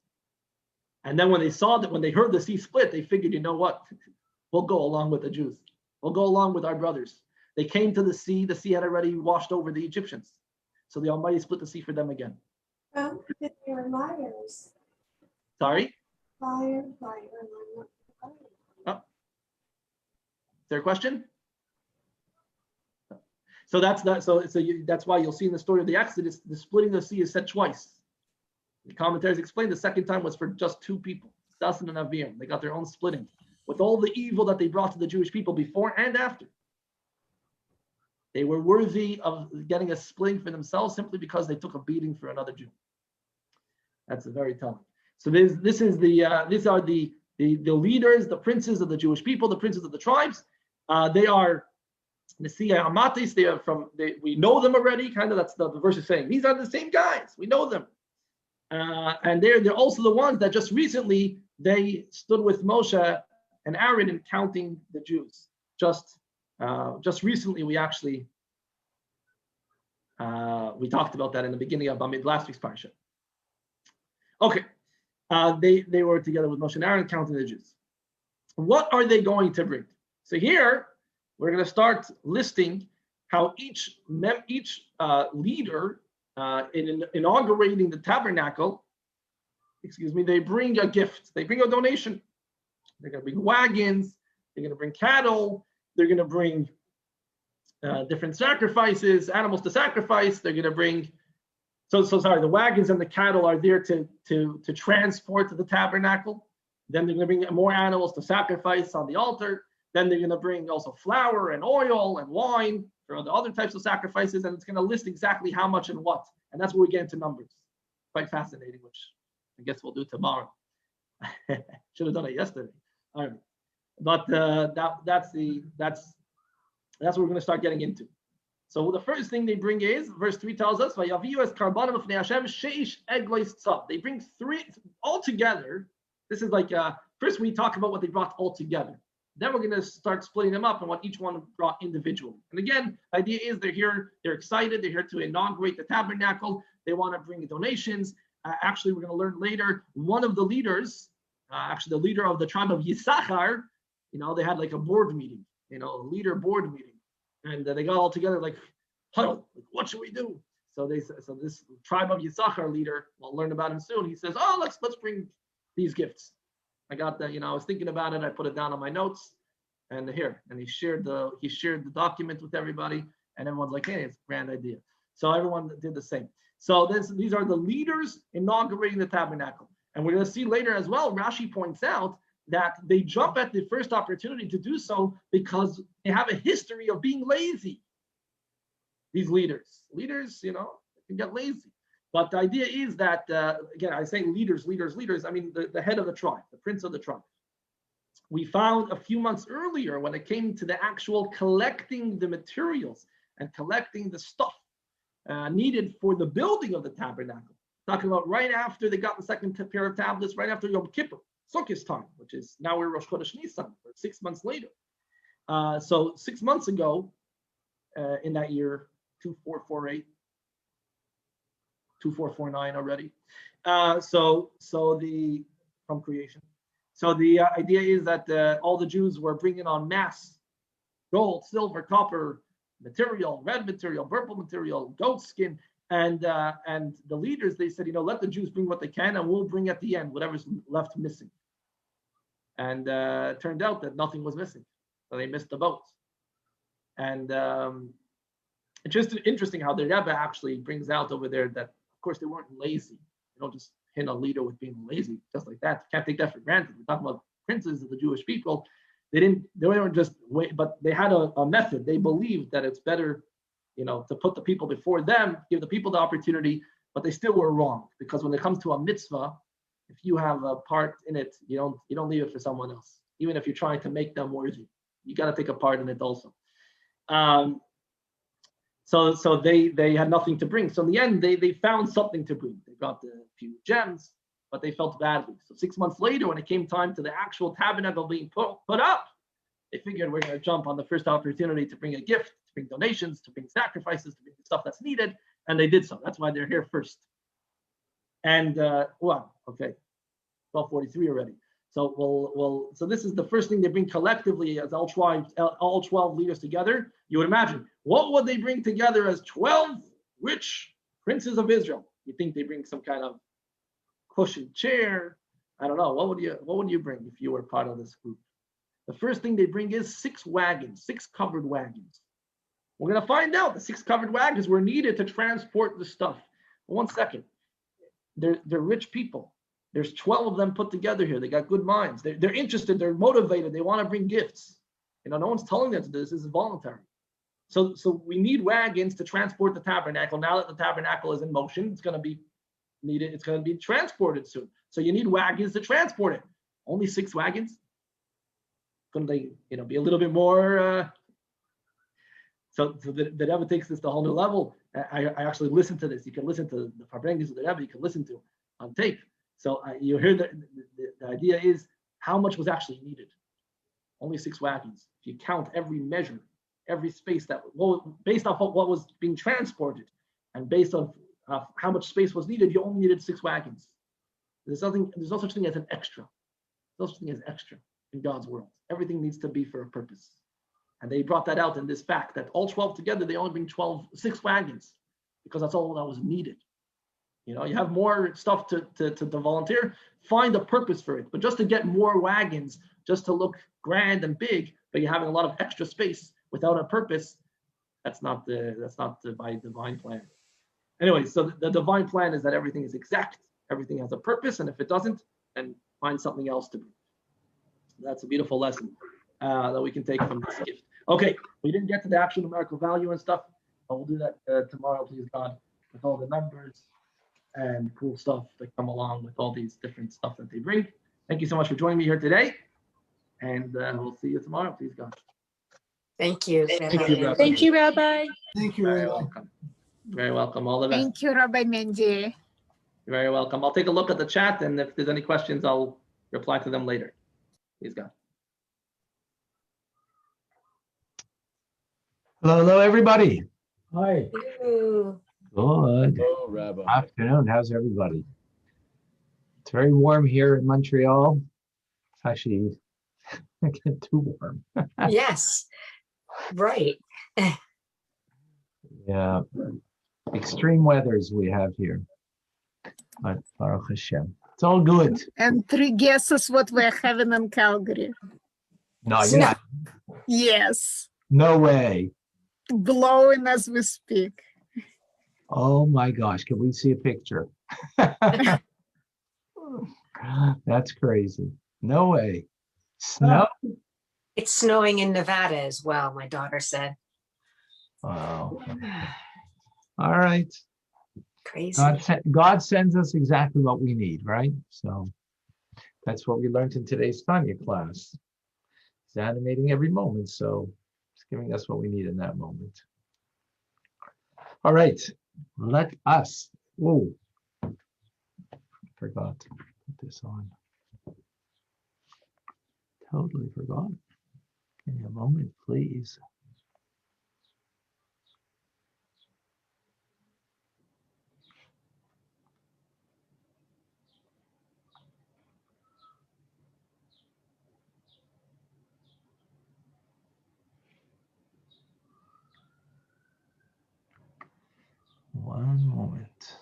And then when they heard the sea split, they figured, you know what? We'll go along with the Jews. We'll go along with our brothers. They came to the sea. The sea had already washed over the Egyptians. So the Almighty split the sea for them again. Well, they were liars. Sorry? Liar. Oh. Is there a question? So that's why you'll see in the story of the Exodus, the splitting of the sea is said twice. The commentaries explain the second time was for just two people, Dasan and Aviram. They got their own splitting with all the evil that they brought to the Jewish people before and after. They were worthy of getting a splitting for themselves simply because they took a beating for another Jew. That's very telling. So these are the leaders, the princes of the Jewish people, the princes of the tribes. They are Nesiya Amatis. We know them already. Kind of that's the verse is saying. These are the same guys. We know them. And they're also the ones that just recently they stood with Moshe and Aaron in counting the Jews. Just recently, we actually we talked about that in the beginning of last week's parsha. Okay, they were together with Moshe and Aaron counting the Jews. What are they going to bring? So here we're going to start listing how each leader in inaugurating the tabernacle, they bring a gift. They bring a donation. They're going to bring wagons. They're going to bring cattle. They're going to bring different sacrifices, animals to sacrifice. They're going to bring. So sorry. The wagons and the cattle are there to transport to the tabernacle. Then they're going to bring more animals to sacrifice on the altar. Then they're going to bring also flour and oil and wine for the other types of sacrifices, and it's going to list exactly how much and what. And that's where we get into numbers. Quite fascinating, which I guess we'll do tomorrow. Should have done it yesterday. All right, but that's what we're going to start getting into. So the first thing they bring is, verse 3 tells us, they bring three all together. This is like, first we talk about what they brought all together. Then we're going to start splitting them up and what each one brought individually. And again, the idea is they're here, they're excited, they're here to inaugurate the tabernacle. They want to bring donations. Actually, we're going to learn later, one of the leaders, actually the leader of the tribe of Yisachar, they had like a board meeting, a leader board meeting. And they got all together like, huddle, like, what should we do? So this tribe of Yisachar leader, we'll learn about him soon. He says, let's bring these gifts. I got that, I was thinking about it. I put it down on my notes, and here, and he shared the document with everybody, and everyone's like, hey, it's a grand idea. So everyone did the same. So these are the leaders inaugurating the tabernacle, and we're going to see later as well. Rashi points out that they jump at the first opportunity to do so because they have a history of being lazy. These leaders, they can get lazy. But the idea is that, again, I say leaders. I mean, the head of the tribe, the prince of the tribe. We found a few months earlier when it came to the actual collecting the materials and collecting the stuff needed for the building of the tabernacle. Talking about right after they got the second pair of tablets, right after Yom Kippur, Sukkot time, which is now we're Rosh Chodesh Nisan, or 6 months later. So 6 months ago, in that year, 2448. 2449 already. From creation. So the idea is that all the Jews were bringing on mass gold, silver, copper material, red material, purple material, goat skin, and the leaders, they said, let the Jews bring what they can, and we'll bring at the end whatever's left missing. And it turned out that nothing was missing, so they missed the boat. And it's just interesting how the Rebbe actually brings out over there that, of course, they weren't lazy. You don't just hit a leader with being lazy, just like that. You can't take that for granted. We're talking about princes of the Jewish people. They weren't just wait, but they had a method. They believed that it's better, to put the people before them, give the people the opportunity, but they still were wrong, because when it comes to a mitzvah, if you have a part in it, you don't leave it for someone else. Even if you're trying to make them worthy, you got to take a part in it also. So they had nothing to bring. So in the end, they found something to bring. They brought a few gems, but they felt badly. So 6 months later, when it came time to the actual tabernacle being put up, they figured we're going to jump on the first opportunity to bring a gift, to bring donations, to bring sacrifices, to bring the stuff that's needed, and they did so. That's why they're here first. And okay, 12:43 already. So so this is the first thing they bring collectively as all 12 leaders together. You would imagine, what would they bring together as 12 rich princes of Israel? You think they bring some kind of cushioned chair? I don't know. What would you bring if you were part of this group? The first thing they bring is 6 wagons, 6 covered wagons. We're going to find out the 6 covered wagons were needed to transport the stuff. But 1 second. They're rich people. There's 12 of them put together here. They got good minds. They're interested. They're motivated. They want to bring gifts. No one's telling them to do this. This is voluntary. So we need wagons to transport the tabernacle. Now that the tabernacle is in motion, it's going to be needed. It's going to be transported soon. So you need wagons to transport it. Only 6 wagons. Couldn't they, be a little bit more? So the Rebbe takes this to a whole new level. I actually listened to this. You can listen to the Farbrengens of the Rebbe. You can listen to on tape. So you hear the idea is how much was actually needed. Only 6 wagons. If you count every measure, every space based off of what was being transported, and based on how much space was needed, you only needed 6 wagons. There's no such thing as an extra. There's no such thing as extra in God's world. Everything needs to be for a purpose. And they brought that out in this fact that all 12 together, they only bring 6 wagons, because that's all that was needed. You have more stuff to volunteer, find a purpose for it. But just to get more wagons, just to look grand and big, but you're having a lot of extra space without a purpose, That's not by divine plan. Anyway, so the divine plan is that everything is exact, everything has a purpose, and if it doesn't, then find something else to do. That's a beautiful lesson that we can take from this gift. Okay, we didn't get to the actual numerical value and stuff, but we'll do that tomorrow, please God, with all the numbers and cool stuff that come along with all these different stuff that they bring. Thank you so much for joining me here today, and we'll see you tomorrow, please God. Thank you. Thank you, Rabbi. Thank you, Rabbi. Thank you, Very Rabbi. welcome. Very welcome. All the best. Thank you, Rabbi Mendy. You're very welcome. I'll take a look at the chat, and if there's any questions, I'll reply to them later. Please God. Hello, everybody. Hi. Ooh. Good Oh, Rabbi. afternoon. How's everybody? It's very warm here in Montreal. It's actually getting too warm. Yes. Right. Yeah. Extreme weathers we have here. But Baruch Hashem. It's all good. And 3 guesses what we're having in Calgary. No, you're not. Yes. No way. Blowing as we speak. Oh my gosh. Can we see a picture? That's crazy. No way. Snow? It's snowing in Nevada as well, my daughter said. Wow. All right. Crazy. God sends us exactly what we need, right? So that's what we learned in today's Tanya class. It's animating every moment, so it's giving us what we need in that moment. All right, let us. Oh, forgot to put this on. Totally forgot. Give me a moment, please. One moment.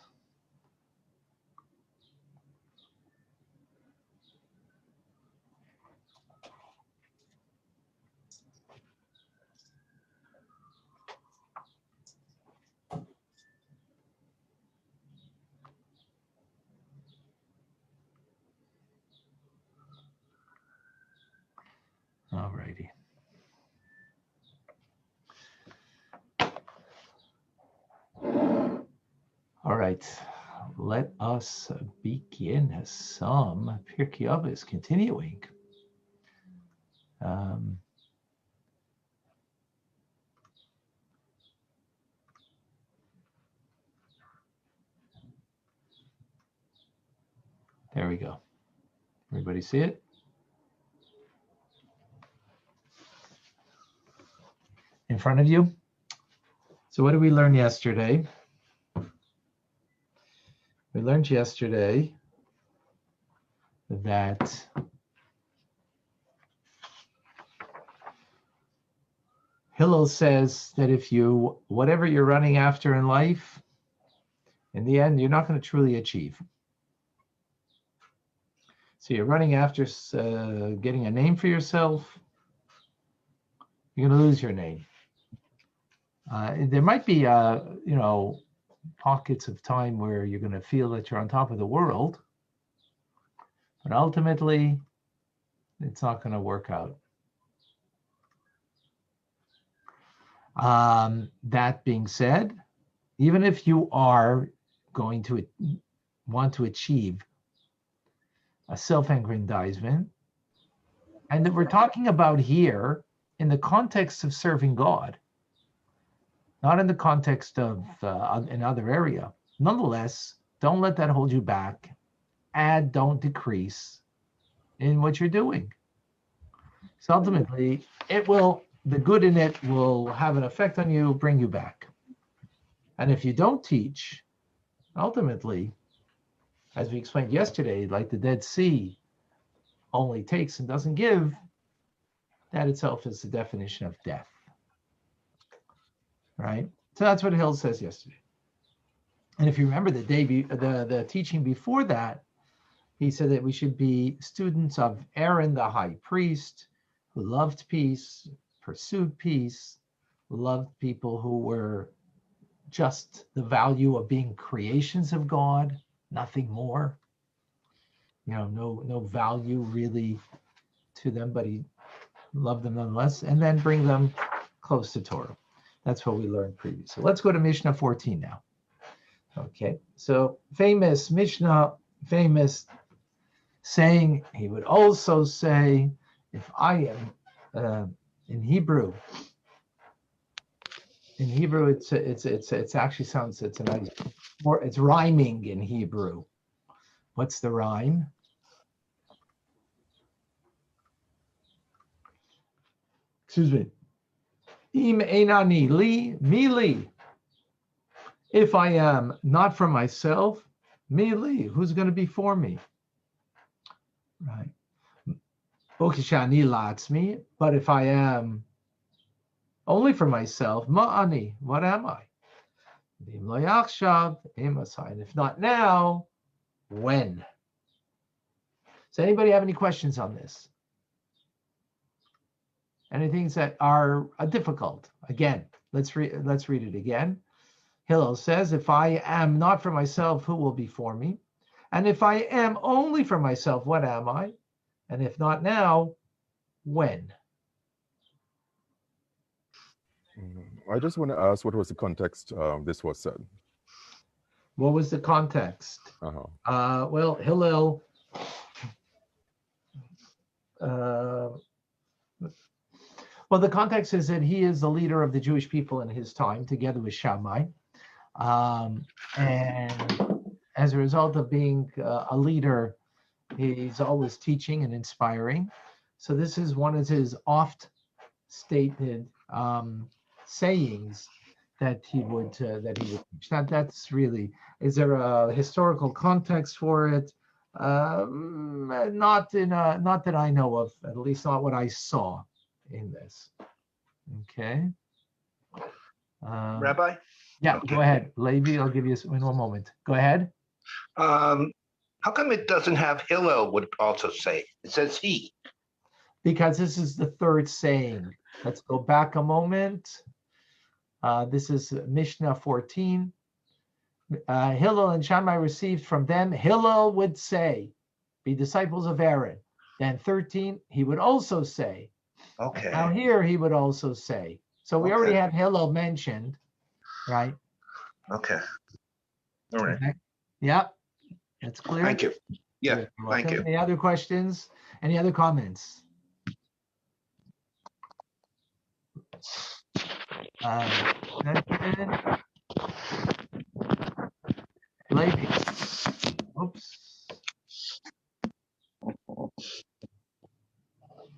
All righty. All right, let us begin. Some Pirkei Avos continuing. There we go. Everybody see it? In front of you? So what did we learn yesterday? We learned yesterday that Hillel says that if you, whatever you're running after in life, in the end, you're not going to truly achieve. So you're running after getting a name for yourself, you're going to lose your name. There might be, pockets of time where you're going to feel that you're on top of the world, but ultimately, it's not going to work out. That being said, even if you are going to want to achieve a self-aggrandizement, and that we're talking about here in the context of serving God, not in the context of another area. Nonetheless, don't let that hold you back. Add, don't decrease in what you're doing. So ultimately, the good in it will have an effect on you, bring you back. And if you don't teach, ultimately, as we explained yesterday, like the Dead Sea only takes and doesn't give, that itself is the definition of death. Right? So that's what Hill says yesterday. And if you remember the teaching before that, he said that we should be students of Aaron, the high priest, who loved peace, pursued peace, loved people who were just the value of being creations of God, nothing more. No value really to them, but he loved them nonetheless, and then bring them close to Torah. That's what we learned previously. Let's go to Mishnah 14 now. Okay, so famous Mishnah, famous saying, he would also say, if I am in Hebrew, it's actually sounds, it's a nice, more, it's rhyming in Hebrew. What's the rhyme? Excuse me. Im einani li, mi li. If I am not for myself, mi li, who's going to be for me? Right. Ukishani latzmi, but if I am only for myself, ma'ani, what am I? Im lo yachshav, im asai. And if not now, when? Does anybody have any questions on this? Any things that are difficult? Again, let's read it again. Hillel says, if I am not for myself, who will be for me? And if I am only for myself, what am I? And if not now, when? I just want to ask, what was the context this was said? What was the context? Well, Hillel, well, the context is that he is the leader of the Jewish people in his time, together with Shammai. And as a result of being a leader, he's always teaching and inspiring. So this is one of his oft-stated sayings that he would teach. That's really, is there a historical context for it? Not that I know of, at least not what I saw in this. Okay. Rabbi? Yeah, Okay. Go ahead. Levi, I'll give you in one moment. Go ahead. How come it doesn't have Hillel would also say? It says he. Because this is the third saying. Let's go back a moment. This is Mishnah 14. Hillel and Shammai received from them. Hillel would say, be disciples of Aaron. Then 13, he would also say. Okay. Now here he would also say. So we already have Hillel mentioned, right? Okay. All right. Okay. Yeah, that's clear. Thank you. Yeah, You're thank welcome. you. Any other questions? Any other comments? Levi. Oops.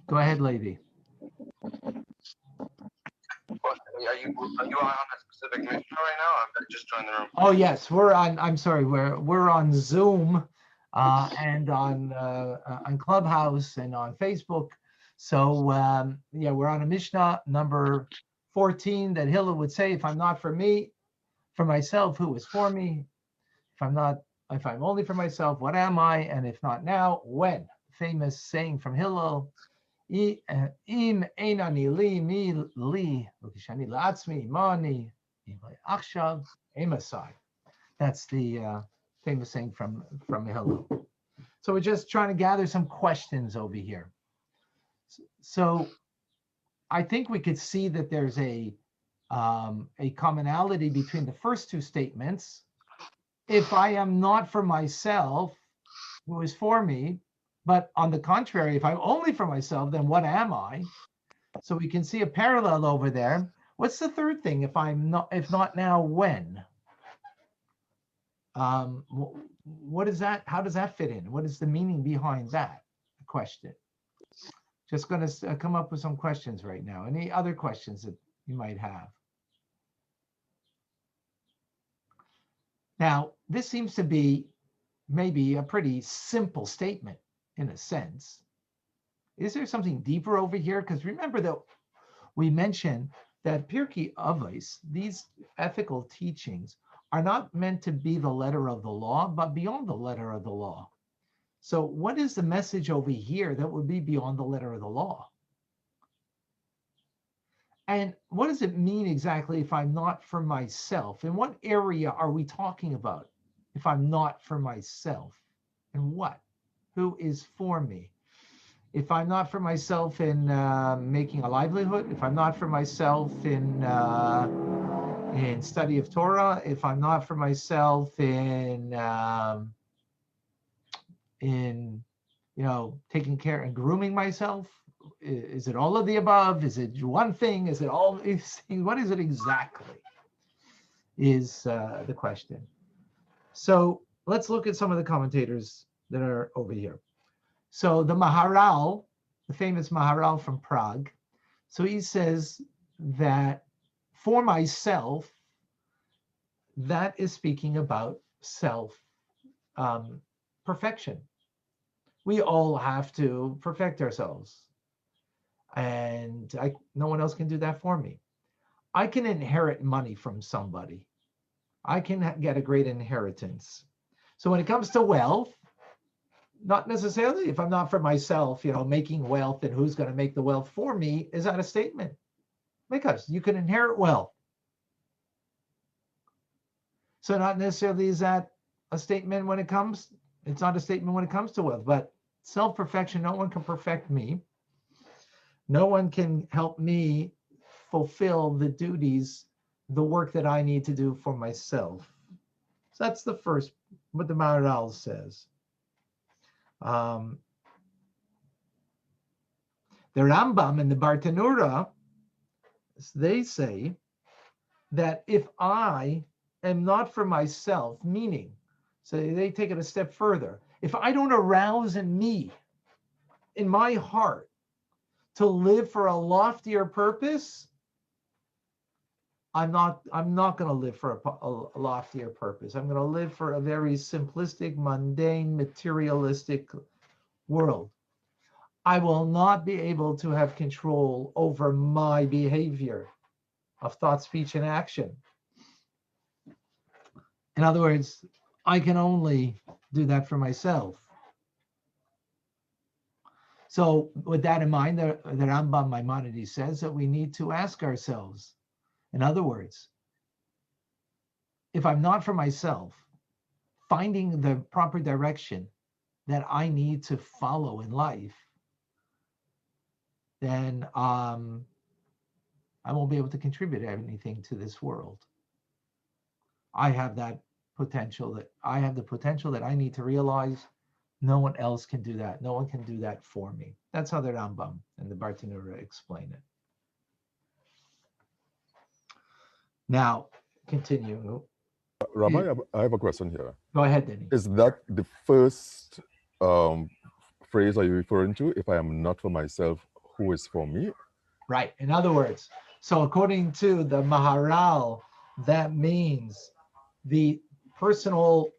Go ahead, Levi. Are you on a specific mission right now? I've just joined the room. Oh yes, we're on. I'm sorry, we're on Zoom and on Clubhouse and on Facebook. So yeah, we're on a Mishnah number 14 that Hillel would say, if I'm not for me, for myself, who is for me? If I'm only for myself, what am I? And if not now, when? Famous saying from Hillel. Im einani li mi li ukishani la'atzmi mani im achshav emasai. That's the famous saying from Hillel. So we're just trying to gather some questions over here. So I think we could see that there's a commonality between the first two statements. If I am not for myself, who is for me? But on the contrary, if I'm only for myself, then what am I? So we can see a parallel over there. What's the third thing? If not now, when? What is that? How does that fit in? What is the meaning behind that question? Just going to come up with some questions right now. Any other questions that you might have? Now, this seems to be maybe a pretty simple statement in a sense. Is there something deeper over here? Because remember that we mentioned that Pirkei Avos, these ethical teachings, are not meant to be the letter of the law, but beyond the letter of the law. So what is the message over here that would be beyond the letter of the law? And what does it mean exactly if I'm not for myself? In what area are we talking about? If I'm not for myself, and what? Who is for me? If I'm not for myself in making a livelihood, if I'm not for myself in study of Torah, if I'm not for myself in taking care and grooming myself, is it all of the above? Is it one thing? Is it all these things? What is it exactly? Is the question. So let's look at some of the commentators that are over here. So the Maharal, the famous Maharal from Prague, so he says that for myself, that is speaking about self perfection. We all have to perfect ourselves. And no one else can do that for me. I can inherit money from somebody. I can get a great inheritance. So when it comes to wealth, not necessarily if I'm not for myself, making wealth and who's going to make the wealth for me, is that a statement? Because you can inherit wealth. So not necessarily is that a statement when it comes, it's not a statement when it comes to wealth, but self-perfection, no one can perfect me. No one can help me fulfill the duties, the work that I need to do for myself. So that's the first, what the Maharal says. The Rambam and the Bartanura, they say that if I am not for myself, meaning, so they take it a step further, if I don't arouse in me, in my heart, to live for a loftier purpose, I'm not going to live for a loftier purpose. I'm going to live for a very simplistic, mundane, materialistic world. I will not be able to have control over my behavior of thought, speech, and action. In other words, I can only do that for myself. So with that in mind, the Rambam Maimonides says that we need to ask ourselves, in other words, if I'm not for myself, finding the proper direction that I need to follow in life, then I won't be able to contribute anything to this world. I have that potential that I need to realize no one else can do that. No one can do that for me. That's how the Rambam and the Bartanura explain it. Now, continue. Rabbi, I have a question here. Go ahead, Denny. Is that the first phrase are you referring to? If I am not for myself, who is for me? Right. In other words, so according to the Maharal, that means the personal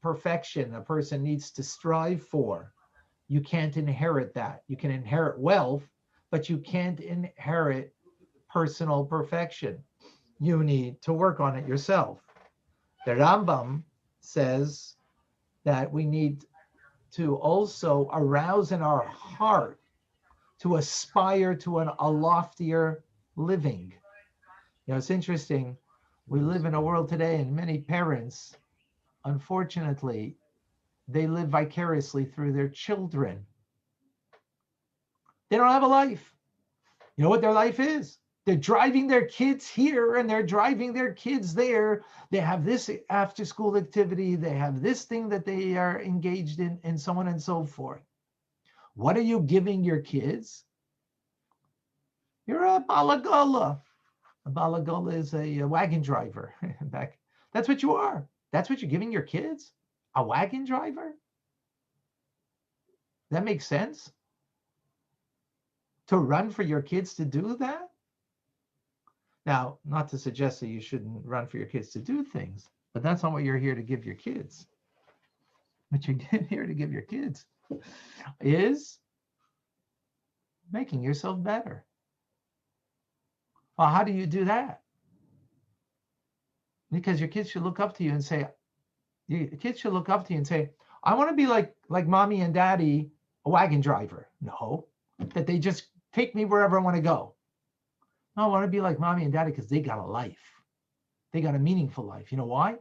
perfection a person needs to strive for. You can't inherit that. You can inherit wealth, but you can't inherit personal perfection. You need to work on it yourself. The Rambam says that we need to also arouse in our heart to aspire to a loftier living. It's interesting. We live in a world today, and many parents, unfortunately, they live vicariously through their children. They don't have a life. You know what their life is? They're driving their kids here and they're driving their kids there. They have this after school activity. They have this thing that they are engaged in, and so on and so forth. What are you giving your kids? You're a balagola. A balagola is a wagon driver. That's what you are. That's what you're giving your kids? A wagon driver? That makes sense? To run for your kids to do that? Now, not to suggest that you shouldn't run for your kids to do things, but that's not what you're here to give your kids. What you're here to give your kids is making yourself better. Well, how do you do that? Because your kids should look up to you and say, I want to be like mommy and daddy, a wagon driver. No, that they just take me wherever I want to go. No, I want to be like mommy and daddy because they got a life. They got a meaningful life. You know why?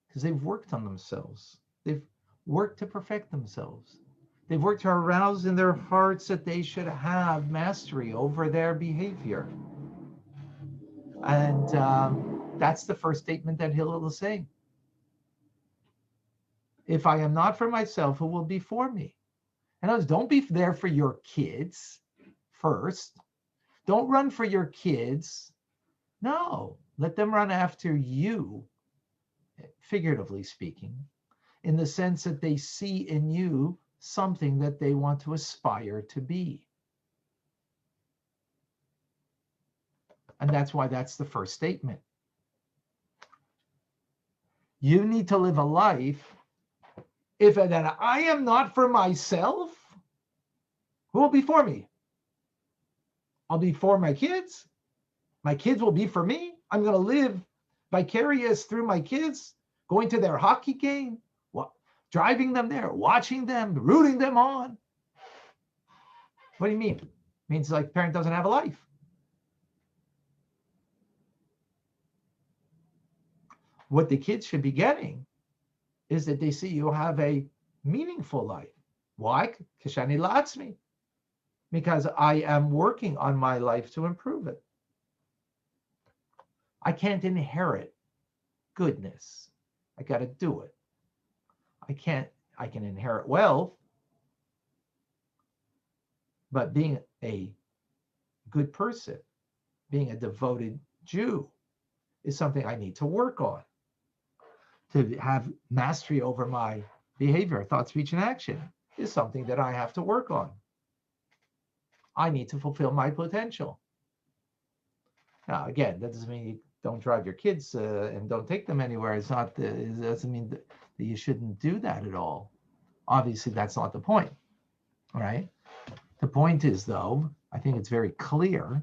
Because they've worked on themselves. They've worked to perfect themselves. They've worked to arouse in their hearts that they should have mastery over their behavior. And that's the first statement that Hillel is saying. If I am not for myself, who will be for me? In other words, don't be there for your kids first. Don't run for your kids. No, let them run after you, figuratively speaking, in the sense that they see in you something that they want to aspire to be. And that's why that's the first statement. You need to live a life. If that I am not for myself, who will be for me? I'll be for my kids. My kids will be for me. I'm going to live vicarious through my kids, going to their hockey game, driving them there, watching them, rooting them on. What do you mean? It means like parent doesn't have a life. What the kids should be getting is that they see you have a meaningful life. Why? Because I am working on my life to improve it. I can't inherit goodness. I got to do it. I can inherit wealth, but being a good person, being a devoted Jew is something I need to work on. To have mastery over my behavior, thought, speech, and action is something that I have to work on. I need to fulfill my potential. Now, again, that doesn't mean you don't drive your kids and don't take them anywhere. It doesn't mean that you shouldn't do that at all. Obviously, that's not the point, all right? The point is, though, I think it's very clear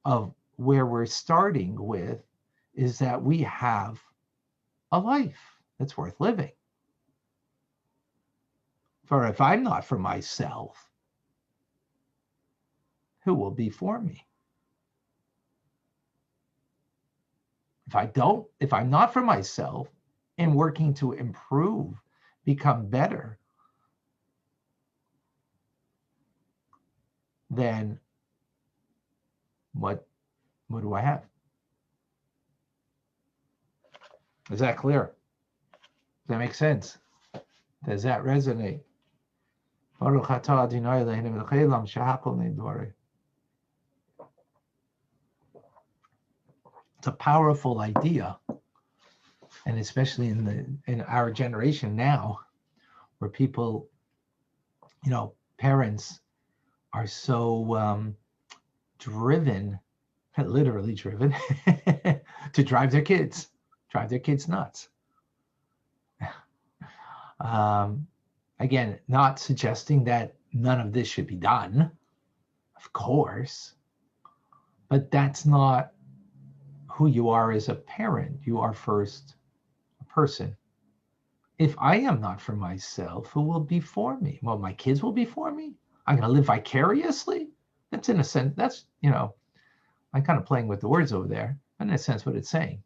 of where we're starting with is that we have a life that's worth living. For if I'm not for myself, who will be for me? If I'm not for myself and working to improve, become better, then what do I have? Is that clear? Does that make sense? Does that resonate? It's a powerful idea, and especially in our generation now, where people, parents are so driven, literally driven, to drive their kids nuts. Again, not suggesting that none of this should be done, of course, but that's not who you are as a parent. You are first a person. If I am not for myself, who will be for me? Well, my kids will be for me. I'm going to live vicariously. That's in a sense, that's, I'm kind of playing with the words over there. In a sense, what it's saying.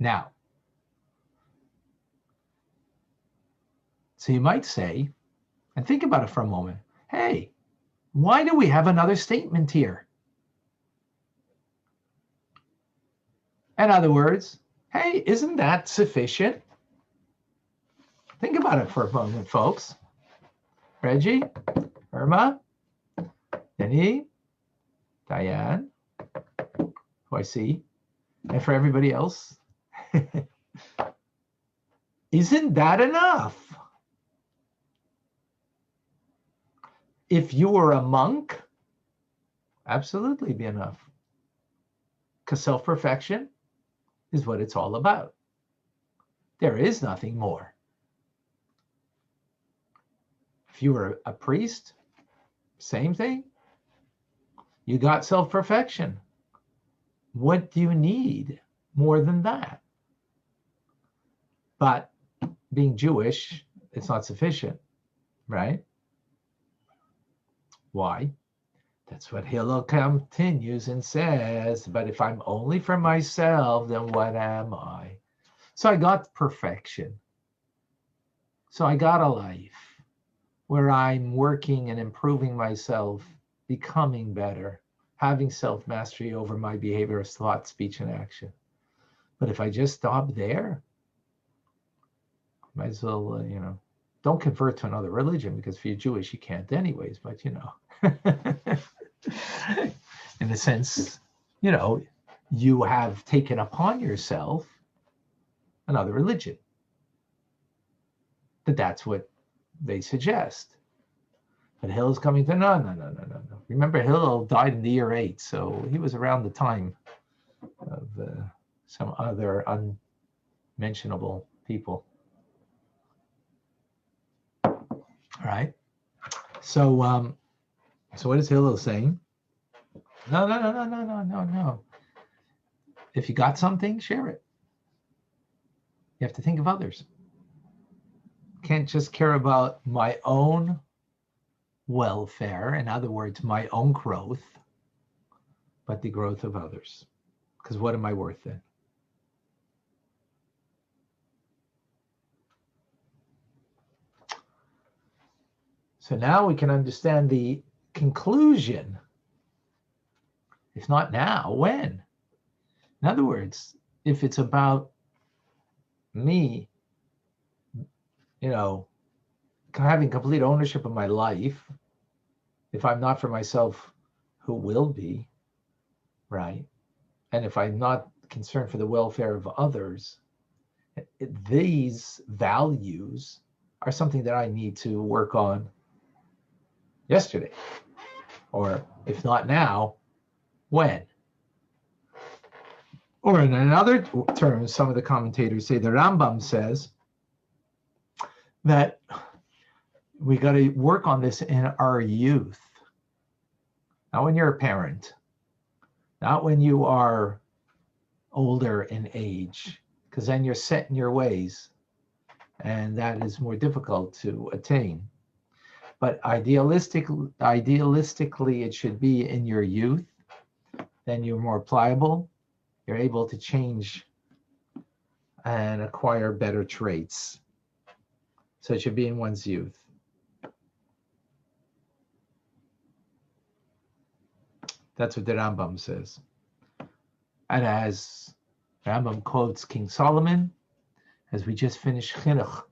Now, so you might say, and think about it for a moment, hey, why do we have another statement here? In other words, hey, isn't that sufficient? Think about it for a moment, folks. Reggie, Irma, Denny, Diane, who I see, and for everybody else, isn't that enough? If you were a monk, absolutely be enough. Because self-perfection is what it's all about. There is nothing more. If you were a priest, same thing. You got self-perfection. What do you need more than that? But being Jewish, it's not sufficient, right? Why? That's what Hillel continues and says, but if I'm only for myself, then what am I? So I got perfection. So I got a life where I'm working and improving myself, becoming better, having self-mastery over my behavior, thought, speech, and action. But if I just stop there, might as well, don't convert to another religion, because if you're Jewish, you can't anyways, but in a sense, you have taken upon yourself another religion. That's what they suggest. But Hillel's coming to no. Remember, Hillel died in the year 8, so he was around the time of some other unmentionable people. All right. So what is Hillel saying? No. If you got something, share it. You have to think of others. Can't just care about my own welfare, in other words, my own growth, but the growth of others. Because what am I worth then? So now we can understand the conclusion. If not now, when? In other words, if it's about me, having complete ownership of my life, if I'm not for myself, who will be, right? And if I'm not concerned for the welfare of others, these values are something that I need to work on yesterday. Or if not now, when? Or in another term, some of the commentators say, the Rambam says that we got to work on this in our youth. Not when you're a parent, not when you are older in age, because then you're set in your ways, and that is more difficult to attain. But idealistically, it should be in your youth. Then you're more pliable. You're able to change and acquire better traits. So it should be in one's youth. That's what the Rambam says. And as Rambam quotes King Solomon, as we just finished Chinuch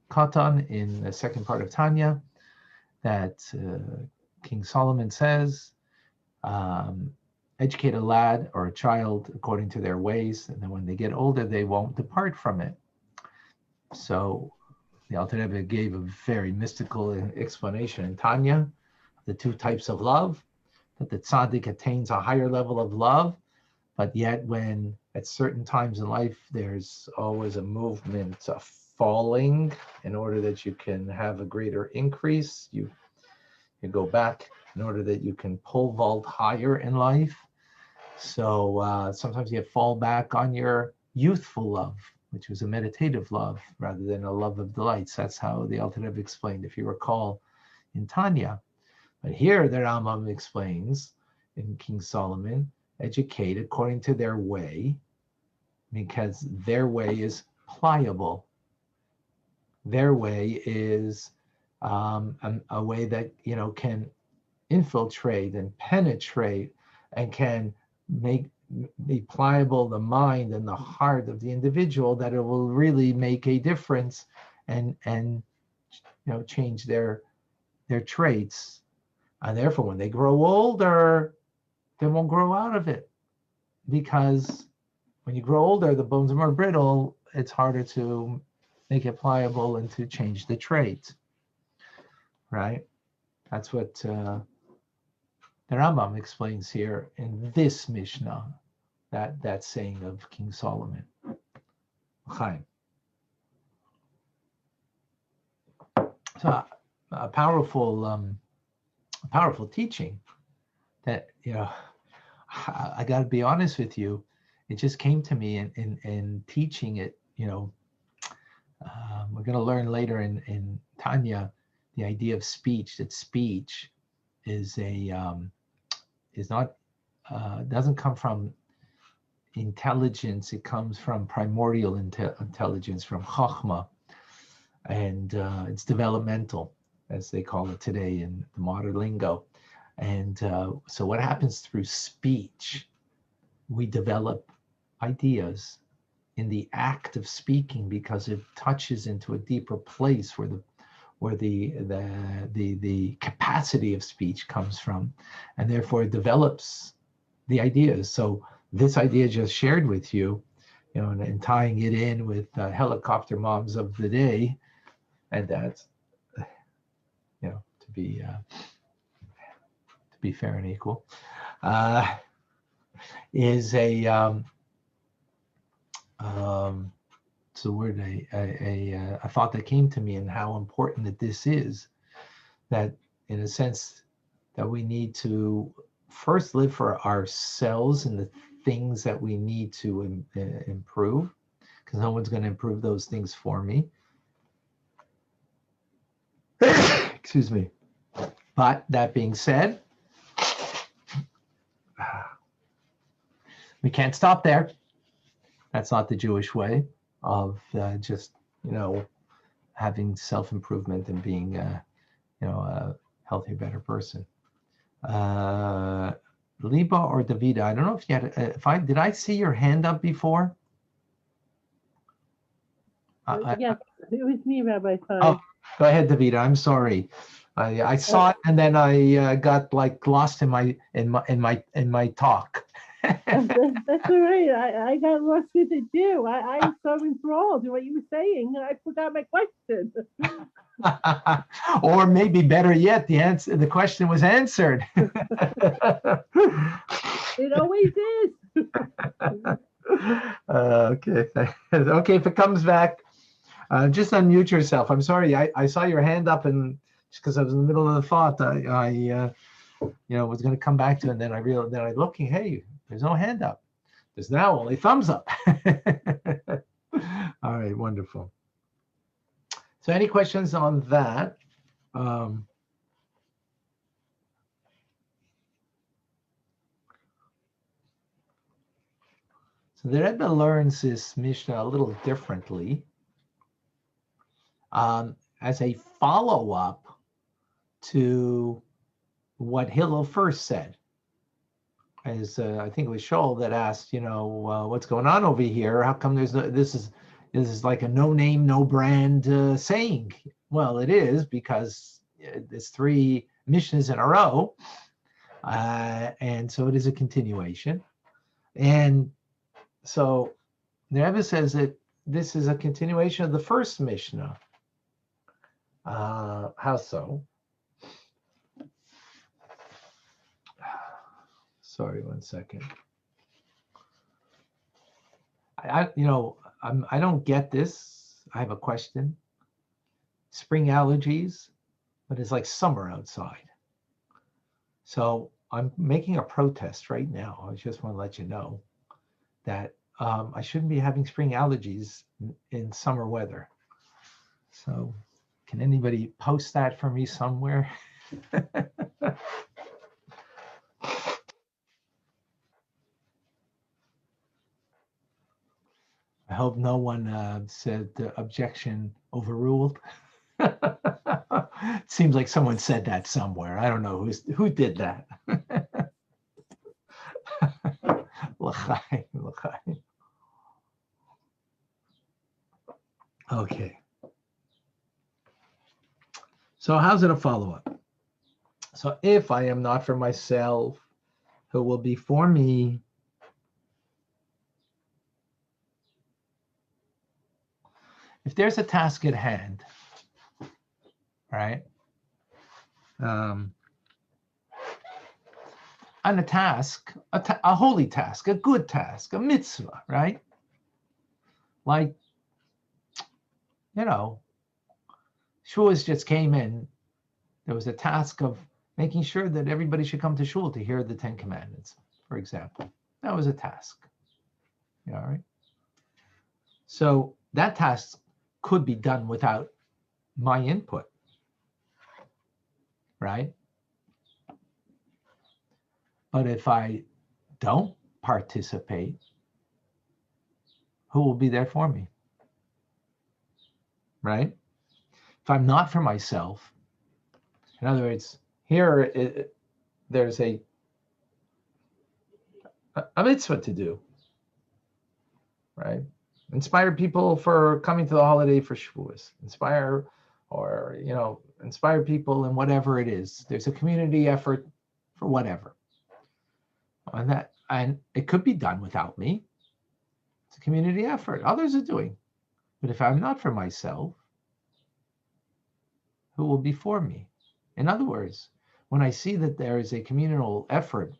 Katan in the second part of Tanya, that King Solomon says, educate a lad or a child according to their ways, and then when they get older, they won't depart from it. So the Alter Rebbe gave a very mystical explanation in Tanya, the two types of love, that the tzaddik attains a higher level of love, but yet when at certain times in life, there's always a movement of falling in order that you can have a greater increase. You go back in order that you can pole vault higher in life. So sometimes you fall back on your youthful love, which was a meditative love rather than a love of delights. That's how the Alter Rebbe explained, if you recall, in Tanya. But here the Rambam explains in King Solomon, educate according to their way, because their way is pliable. Their way is a way that can infiltrate and penetrate and can be pliable the mind and the heart of the individual, that it will really make a difference and change their traits. And therefore, when they grow older, they won't grow out of it, because when you grow older, the bones are more brittle. It's harder to make it pliable and to change the trait, right? That's what the Rambam explains here in this Mishnah, that saying of King Solomon. Chaim. So a powerful teaching that, I got to be honest with you, it just came to me in teaching it, We're going to learn later in Tanya the idea of speech, that speech is not doesn't come from intelligence. It comes from primordial intelligence, from chachma, and it's developmental, as they call it today in the modern lingo. And so what happens through speech, we develop ideas in the act of speaking, because it touches into a deeper place where the capacity of speech comes from, and therefore it develops the ideas. So this idea just shared with you, and tying it in with helicopter moms of the day, and that's, to be fair and equal, is a it's a word, a thought that came to me, and how important that this is, that in a sense that we need to first live for ourselves and the things that we need to improve, because no one's going to improve those things for me. Excuse me. But that being said, we can't stop there. That's not the Jewish way of just, having self-improvement and being, a healthy, better person. Liba or Davida, I don't know if you had, did I see your hand up before? Yes, it was me, Rabbi. Sorry. Oh, go ahead, Davida. I'm sorry. I saw it, and then I got lost in my talk. That's all right. I got lost with it too. I was so enthralled in what you were saying, I forgot my question. Or maybe better yet, the question was answered. It always is. Okay. Okay, if it comes back, just unmute yourself. I'm sorry, I saw your hand up, and just because I was in the middle of the thought, I was going to come back to it, and then I realized, then I looking, hey, there's no hand up. There's now only thumbs up. All right, wonderful. So any questions on that? So the Rebbe learns this Mishnah a little differently, as a follow-up to what Hillel first said. As I think it was Shaul that asked, what's going on over here? How come there's this is like a no name, no brand saying? Well, it is, because there's 3 Mishnahs in a row, and so it is a continuation. And so the Rebbe says that this is a continuation of the first Mishnah. How so? Sorry, one second. I don't get this. I have a question. Spring allergies, but it's like summer outside. So I'm making a protest right now. I just want to let you know that I shouldn't be having spring allergies in summer weather. So can anybody post that for me somewhere? I hope no one said objection overruled. It seems like someone said that somewhere. I don't know who did that. L'chaim, l'chaim. Okay. So how's it a follow-up? So if I am not for myself, who will be for me? If there's a task at hand, right? On a task, a holy task, a good task, a mitzvah, right? Like, Shuas just came in. There was a task of making sure that everybody should come to shul to hear the 10 Commandments, for example. That was a task. All right. So that task could be done without my input, right? But if I don't participate, who will be there for me, right? If I'm not for myself, in other words, here there's a mitzvah to do, right? Inspire people for coming to the holiday for Shavuos. Inspire people in whatever it is. There's a community effort for whatever. And it could be done without me. It's a community effort. Others are doing. But if I'm not for myself, who will be for me? In other words, when I see that there is a communal effort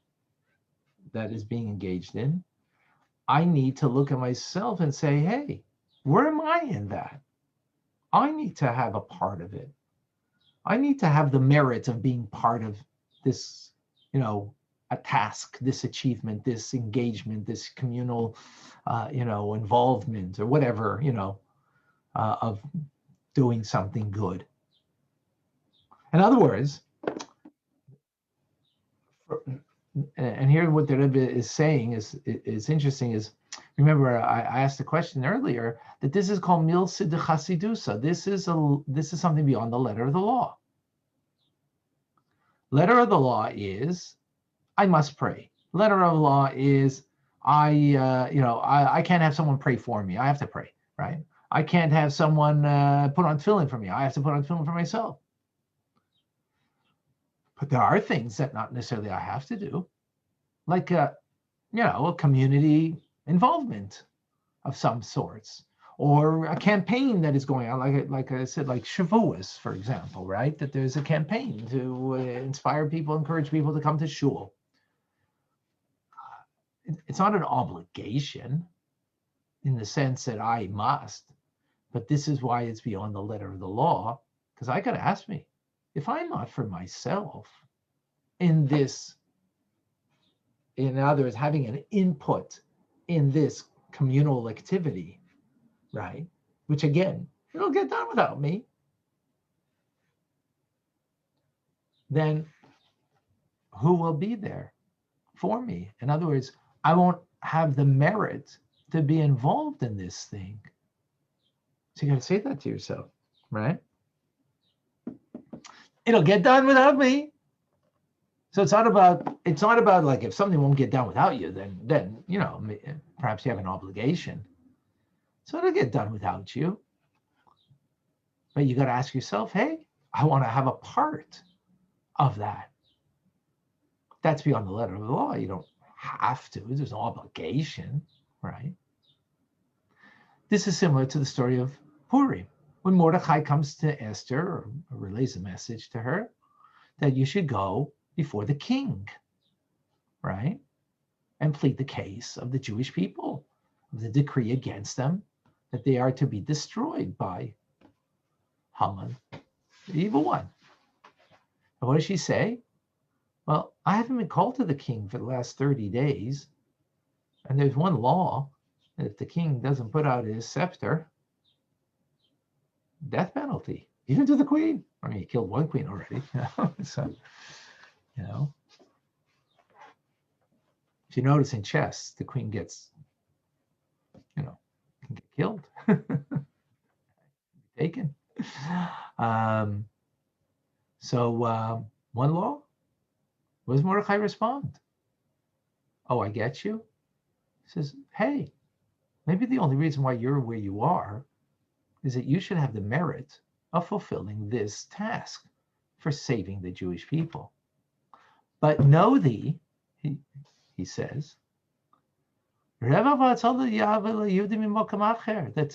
that is being engaged in, I need to look at myself and say, hey, where am I in that? I need to have a part of it. I need to have the merit of being part of this, a task, this achievement, this engagement, this communal, involvement or whatever, of doing something good. In other words, and here what the Rabbi is saying is interesting. Is remember I asked the question earlier that this is called milsa de chasidusa. This is something beyond the letter of the law. Letter of the law is I must pray. Letter of the law is I can't have someone pray for me. I have to pray, right? I can't have someone put on tefillin for me. I have to put on tefillin for myself. But there are things that not necessarily I have to do, like a community involvement of some sorts, or a campaign that is going on, like I said, like Shavuos, for example, right? That there's a campaign to inspire people, encourage people to come to shul. It's not an obligation in the sense that I must, but this is why it's beyond the letter of the law, because I got to ask me, if I'm not for myself in this, in other words, having an input in this communal activity, right? Which again, it'll get done without me. Then who will be there for me? In other words, I won't have the merit to be involved in this thing. So you got to say that to yourself, right? It'll get done without me. So it's not about like if something won't get done without you, then perhaps you have an obligation. So it'll get done without you. But you got to ask yourself, hey, I want to have a part of that. That's beyond the letter of the law. You don't have to. There's no obligation, right? This is similar to the story of Purim. When Mordechai comes to Esther or relays a message to her that you should go before the king, right? And plead the case of the Jewish people, of the decree against them, that they are to be destroyed by Haman, the evil one. And what does she say? Well, I haven't been called to the king for the last 30 days. And there's one law that if the king doesn't put out his scepter, death penalty, even to the queen. I mean, he killed one queen already. So, if you notice in chess, the queen gets, can get killed, taken. One law. What does Mordechai respond? Oh, I get you. He says, hey, maybe the only reason why you're where you are is that you should have the merit of fulfilling this task for saving the Jewish people. But know thee, he says, that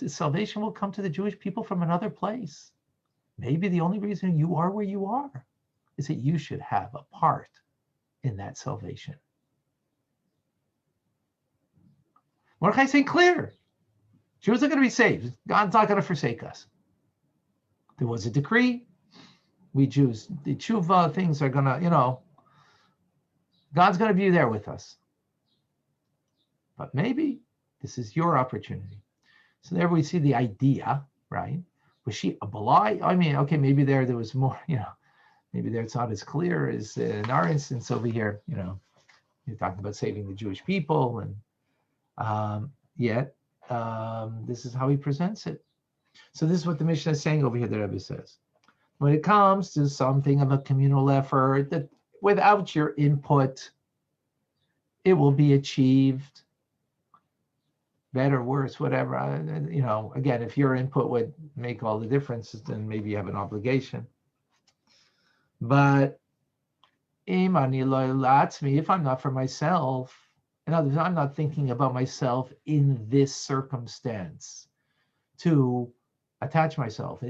salvation will come to the Jewish people from another place. Maybe the only reason you are where you are is that you should have a part in that salvation. Mordechai saying clear. Jews are going to be saved. God's not going to forsake us. There was a decree. We Jews, the tshuva things are going to, God's going to be there with us. But maybe this is your opportunity. So there we see the idea right? Was she a Balai? I mean, okay, maybe there was more, maybe there it's not as clear as in our instance over here, you're talking about saving the Jewish people, and yet this is how he presents it. So this is what the Mishnah is saying over here, the Rebbe says. When it comes to something of a communal effort that without your input, it will be achieved, better, worse, whatever. Again, if your input would make all the difference, then maybe you have an obligation. But if I'm not for myself, in other words, I'm not thinking about myself in this circumstance to attach myself,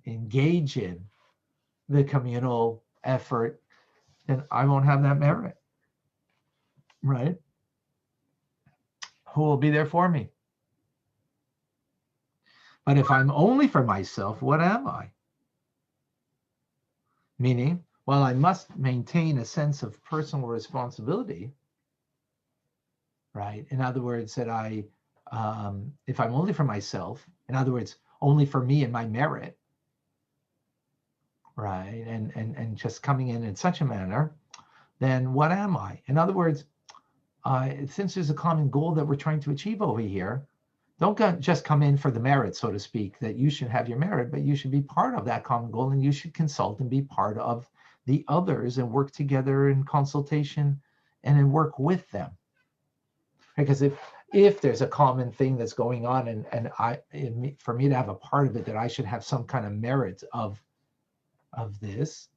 engage in the communal effort, then I won't have that merit, right? Who will be there for me? But if I'm only for myself, what am I? Meaning, while I must maintain a sense of personal responsibility, right? In other words, that if I'm only for myself, in other words, only for me and my merit, right? And just coming in such a manner, then what am I? In other words, since there's a common goal that we're trying to achieve over here, don't just come in for the merit, so to speak, that you should have your merit, but you should be part of that common goal, and you should consult and be part of the others and work together in consultation and then work with them. Because if there's a common thing that's going on, and for me to have a part of it, that I should have some kind of merit of this,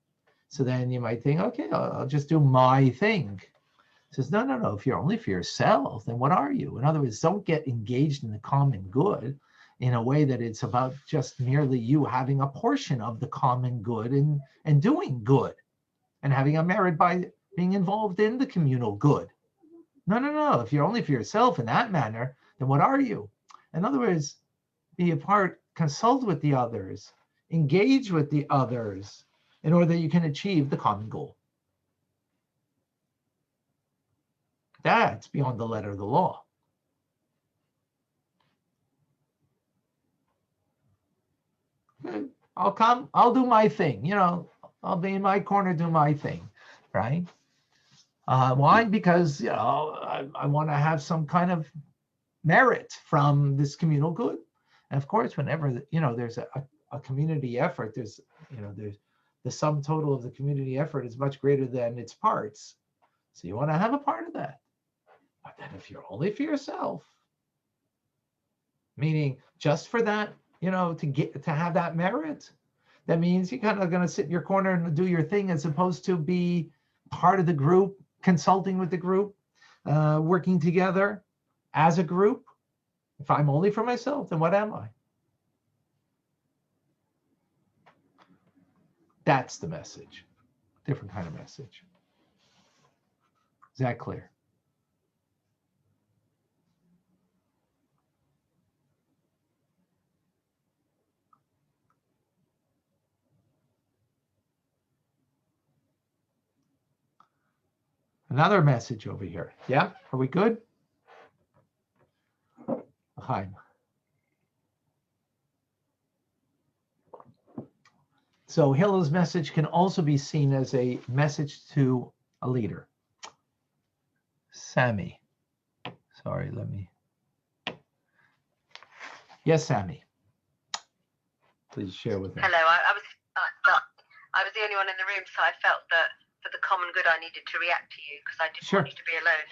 so then you might think, okay, I'll just do my thing. Says, no. If you're only for yourself, then what are you? In other words, don't get engaged in the common good in a way that it's about just merely you having a portion of the common good and doing good and having a merit by being involved in the communal good. No. If you're only for yourself in that manner, then what are you? In other words, be a part, consult with the others, engage with the others in order that you can achieve the common goal. That's beyond the letter of the law. I'll come, I'll do my thing, I'll be in my corner, do my thing, right? Why? Because, I want to have some kind of merit from this communal good. And of course, whenever, there's a community effort, there's the sum total of the community effort is much greater than its parts. So you want to have a part of that. But then if you're only for yourself, meaning just for that, to have that merit, that means you're kind of going to sit in your corner and do your thing as opposed to be part of the group, consulting with the group, working together as a group. If I'm only for myself, then what am I? That's the message. Different kind of message. Is that clear? Another message over here. Yeah, are we good? Hi. So Hillel's message can also be seen as a message to a leader. Sammy. Sorry, let me. Yes, Sammy. Please share with us. Hello, I was the only one in the room, so I felt that for the common good, I needed to react to you because I didn't want you to be alone.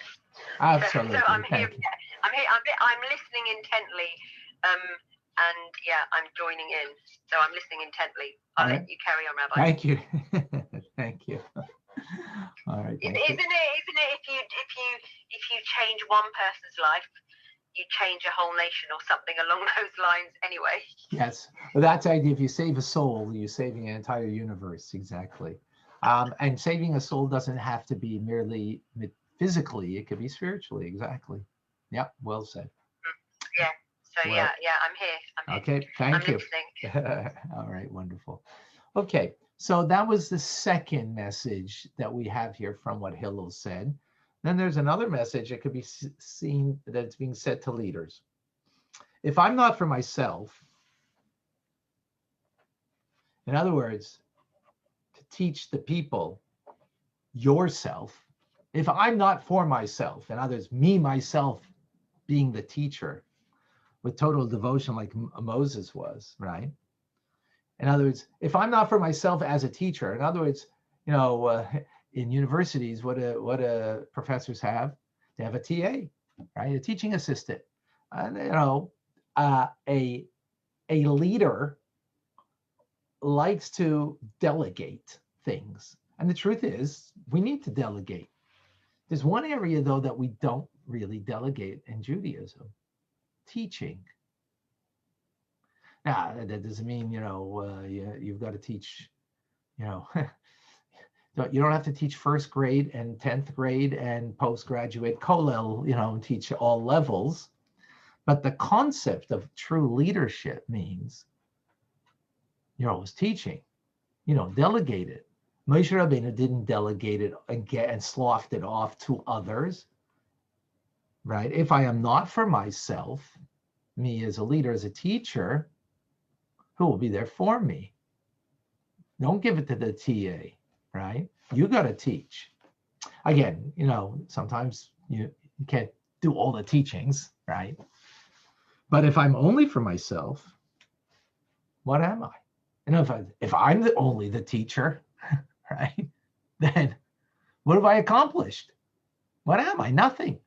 Absolutely. So I'm here. I'm listening intently, and yeah, I'm joining in. So I'm listening intently. I'll let you carry on, Rabbi. Thank you. Thank you. All right. Isn't it? If you change one person's life, you change a whole nation or something along those lines anyway. Yes, well, that's the idea. If you save a soul, you're saving an entire universe. Exactly. And saving a soul doesn't have to be merely physically. It could be spiritually. Exactly. Yeah, well said. Yeah. So well, yeah, I'm here. Okay, thank you. All right, wonderful. Okay, so that was the second message that we have here from what Hillel said. Then there's another message that could be seen that's being said to leaders. if I'm not for myself, in other words, to teach the people yourself, if I'm not for myself, in other words, me, myself being the teacher with total devotion like Moses was, right? In other words, if I'm not for myself as a teacher, in other words, in universities, what do professors have? They have a TA, right? A teaching assistant. A leader likes to delegate things. And the truth is, we need to delegate. There's one area, though, that we don't really delegate in Judaism: teaching. Now, that doesn't mean, you've got to teach, you don't have to teach first grade and 10th grade and postgraduate kollel, teach all levels. But the concept of true leadership means you're always teaching. Delegate it. Moshe Rabbeinu didn't delegate it and sloughed it off to others, right? If I am not for myself, me as a leader, as a teacher, who will be there for me? Don't give it to the TA, right? You got to teach. Again, sometimes you can't do all the teachings, right? But if I'm only for myself, what am I? And if I'm only the teacher, right, then what have I accomplished? What am I? Nothing.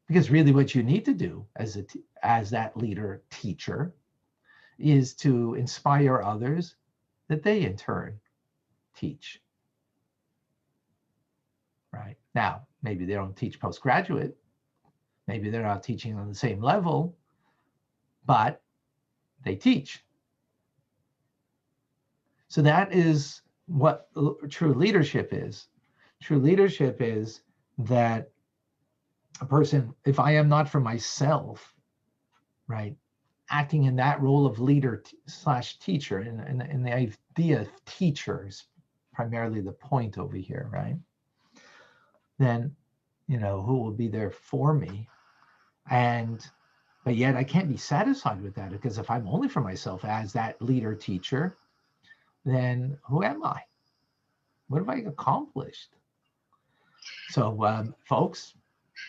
Because really what you need to do as that leader, teacher, is to inspire others that they in turn teach. Right? Now, maybe they don't teach postgraduate. Maybe they're not teaching on the same level, but they teach. So that is what true leadership is. True leadership is that a person, if I am not for myself, right, acting in that role of leader / teacher, and the idea of teachers, primarily the point over here, right? Then, who will be there for me? But yet I can't be satisfied with that, because if I'm only for myself as that leader teacher, then who am I? What have I accomplished? So, folks,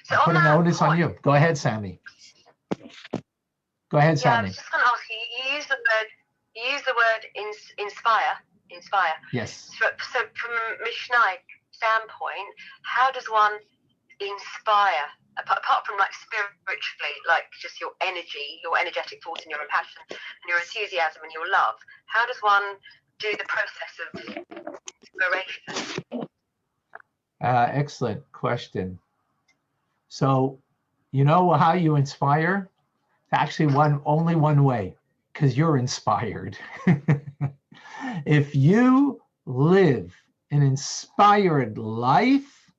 So I put an onus on you. Go ahead, Sammy. Go ahead, Yeah, I Sammy. was just going to ask you. You use the word inspire. Yes. So from a Mishnah standpoint, how does one inspire? Apart from spiritually, just your energy, your energetic thoughts and your passion and your enthusiasm and your love, how does one do the process of inspiration? Excellent question. So, how you inspire? Actually, only one way, because you're inspired. If you live an inspired life,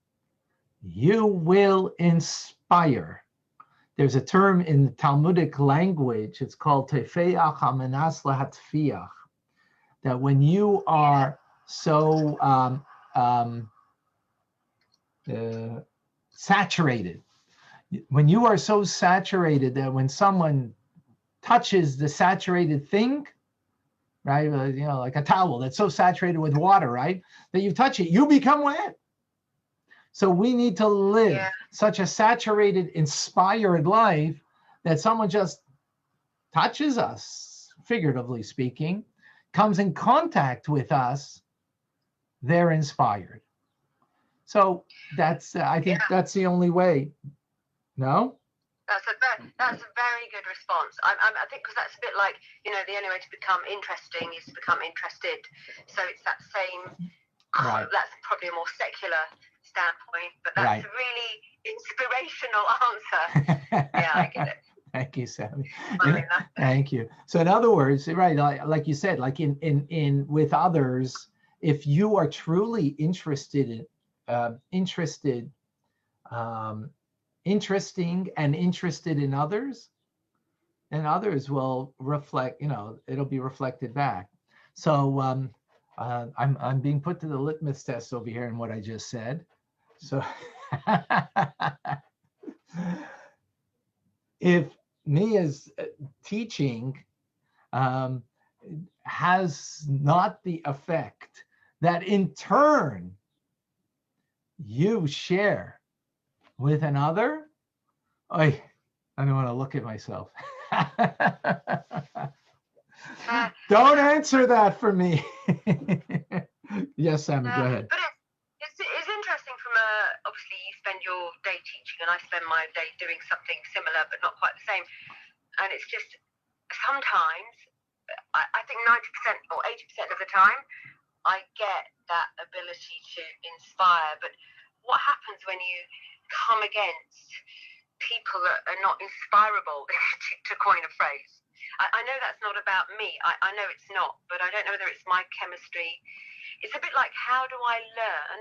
you will inspire. There's a term in the Talmudic language, it's called tefeach hamenas lahatfiach, that when you are so saturated, when you are so saturated that when someone touches the saturated thing, right, like a towel that's so saturated with water, right, that you touch it, you become wet. So we need to live such a saturated, inspired life that someone just touches us, figuratively speaking, comes in contact with us, they're inspired. So I think that's the only way. No? That's a very good response. I think because that's a bit like, the only way to become interesting is to become interested. So it's that same, right. That's probably a more secular standpoint, but that's a really inspirational answer. Yeah, I get it. Thank you, Sammy. Thank you. So in other words, right, like you said, like in with others, if you are truly interesting and interested in others, then others will reflect, it'll be reflected back. So I'm being put to the litmus test over here in what I just said. So if me as teaching has not the effect that in turn you share with another. I don't want to look at myself. Don't answer that for me. Yes, Sammy, go ahead. But it's interesting from obviously you spend your day teaching and I spend my day doing something similar but not quite the same. And it's just sometimes, I think 90% or 80% of the time, I get that ability to inspire. But what happens when you come against people that are not inspirable, to coin a phrase? I know that's not about me. I know it's not, but I don't know whether it's my chemistry. It's a bit like, how do I learn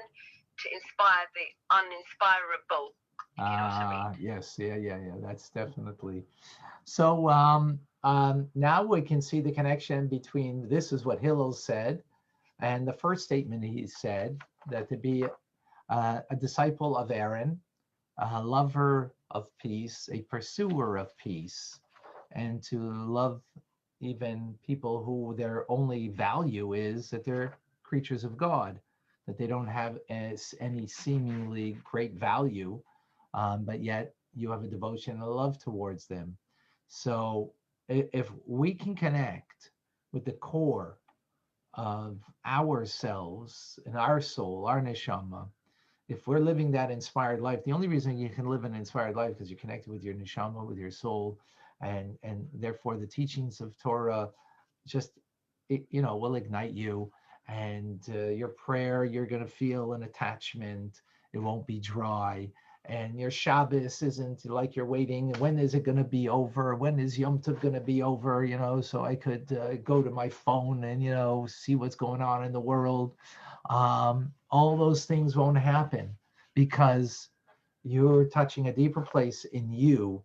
to inspire the uninspirable? You know what I mean? Yes, yeah. That's definitely. So now we can see the connection between this is what Hillel said and the first statement he said, that to be a disciple of Aaron, a lover of peace, a pursuer of peace, and to love even people who their only value is that they're creatures of God, that they don't have any seemingly great value, but yet you have a devotion and a love towards them. So if we can connect with the core of ourselves and our soul, our neshama, if we're living that inspired life, the only reason you can live an inspired life is because you're connected with your neshama, with your soul, and therefore the teachings of Torah just, will ignite you. And your prayer, you're going to feel an attachment. It won't be dry. And your Shabbos isn't like you're waiting. When is it going to be over? When is Yom Tov going to be over? So I could go to my phone and, see what's going on in the world. All those things won't happen because you're touching a deeper place in you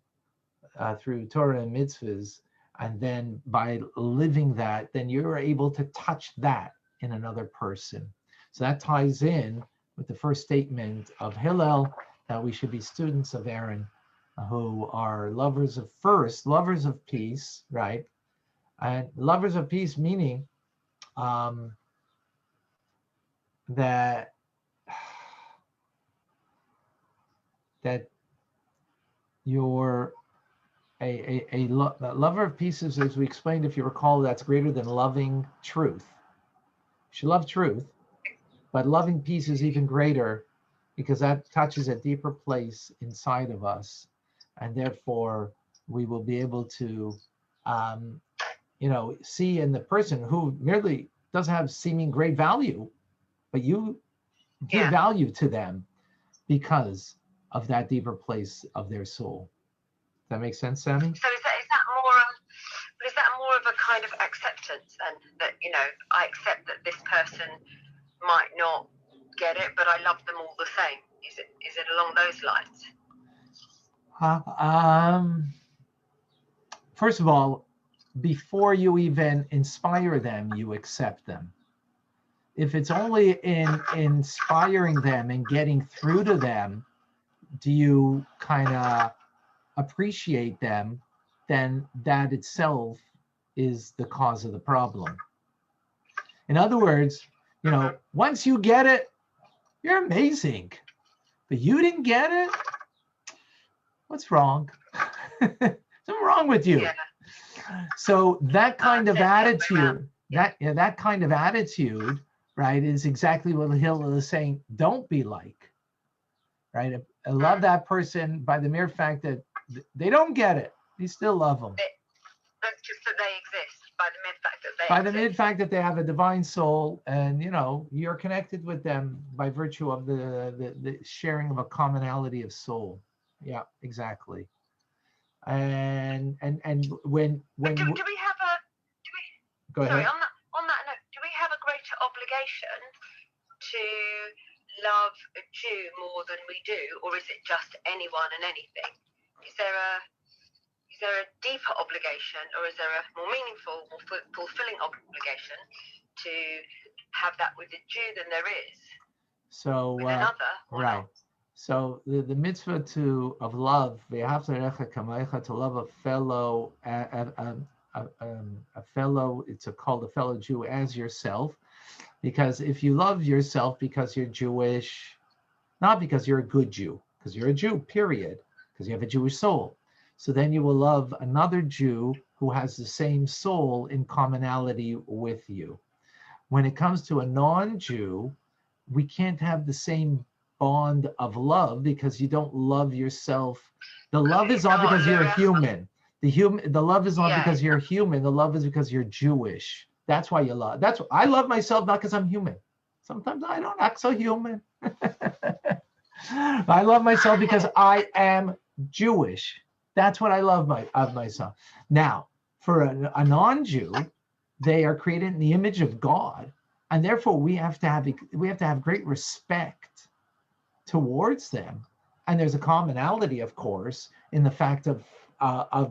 through Torah and mitzvahs. And then by living that, then you're able to touch that in another person. So that ties in with the first statement of Hillel, that we should be students of Aaron, who are lovers of peace, right? And lovers of peace meaning that you're a lover of peace is, as we explained, if you recall, that's greater than loving truth. You should love truth, but loving peace is even greater because that touches a deeper place inside of us. And therefore, we will be able to, see in the person who merely doesn't have seeming great value, but you give value to them because of that deeper place of their soul. Does that make sense, Sammy? So is that more of a kind of acceptance, and that I accept that this person might not get it, but I love them all the same? Is it along those lines? First of all, before you even inspire them, you accept them. If it's only in inspiring them and getting through to them, do you kind of appreciate them, then that itself is the cause of the problem. In other words, once you get it, you're amazing. But you didn't get it? What's wrong? Something wrong with you. Yeah. So that kind of attitude, that kind of attitude, right, is exactly what Hillel is saying. Don't be like, right? I love that person by the mere fact that they don't get it. You still love them. That's just that they exist. By the mere fact that they by the mere fact that they have a divine soul, and you're connected with them by virtue of the sharing of a commonality of soul. Yeah, exactly. And when do we have a go ahead. Sorry, on that note, do we have a greater obligation to love a Jew more than we do, or is it just anyone and anything? Is there a deeper obligation, or is there a more meaningful, more fulfilling obligation to have that with a Jew than there is with another? Right. So the mitzvah of love, to love a fellow, called a fellow Jew as yourself, because if you love yourself because you're Jewish, not because you're a good Jew, because you're a Jew, period, because you have a Jewish soul. So then you will love another Jew who has the same soul in commonality with you. When it comes to a non-Jew, we can't have the same bond of love because you don't love yourself. The love is not because you're a human. The love is not because you're human. The love is because you're Jewish. That's why you love. I love myself not because I'm human. Sometimes I don't act so human. I love myself because I am Jewish. That's what I love of myself. Now, for a non-Jew, they are created in the image of God, and therefore we have to have great respect towards them. And there's a commonality, of course, in the fact of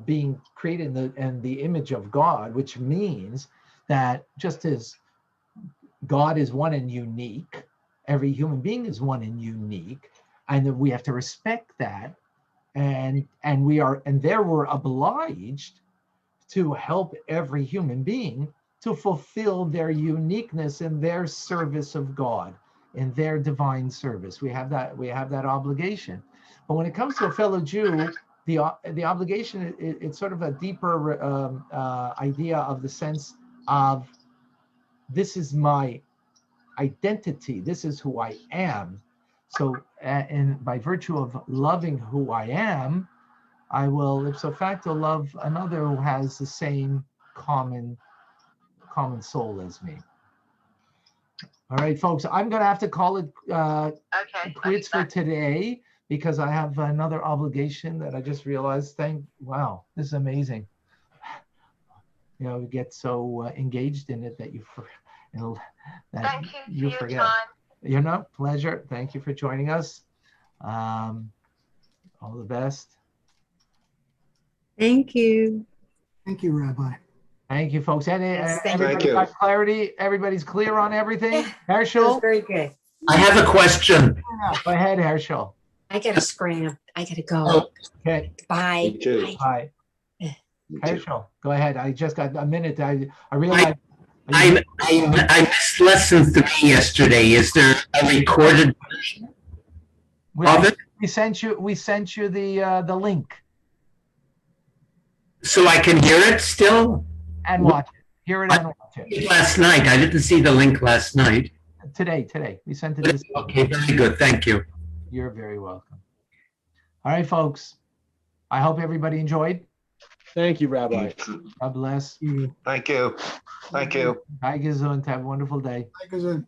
being created in the image of God, which means that just as God is one and unique, every human being is one and unique, and that we have to respect that, and we're obliged to help every human being to fulfill their uniqueness in their service of God, in their divine service. We have that obligation. But when it comes to a fellow Jew, the obligation, it's sort of a deeper idea of the sense of, this is my identity, this is who I am. So, and by virtue of loving who I am, I will ipso facto love another who has the same common soul as me. All right, folks, I'm going to have to call it quits for today because I have another obligation that I just realized. Wow, this is amazing. You get so engaged in it that you forget. Pleasure. Thank you for joining us. All the best. Thank you. Thank you, Rabbi. Thank you, folks. And Thank you. got clarity. Everybody's clear on everything. Herschel? Very good. I have a question. Go ahead, Herschel. I gotta scram. I gotta go. Okay. Bye. Me too. Bye. Herschel, go ahead. I just got a minute. I realized. I missed lesson 3 yesterday. Is there a recorded version of it? We sent you the link. So I can hear it still? And watch it. Hear it and watch it. Last night. I didn't see the link last night. Today. We sent it this Okay, very good. Thank you. You're very welcome. All right, folks. I hope everybody enjoyed. Thank you, Rabbi. God bless. Thank you. Thank you. Bye, Gesund. Have a wonderful day. Bye, Gesund.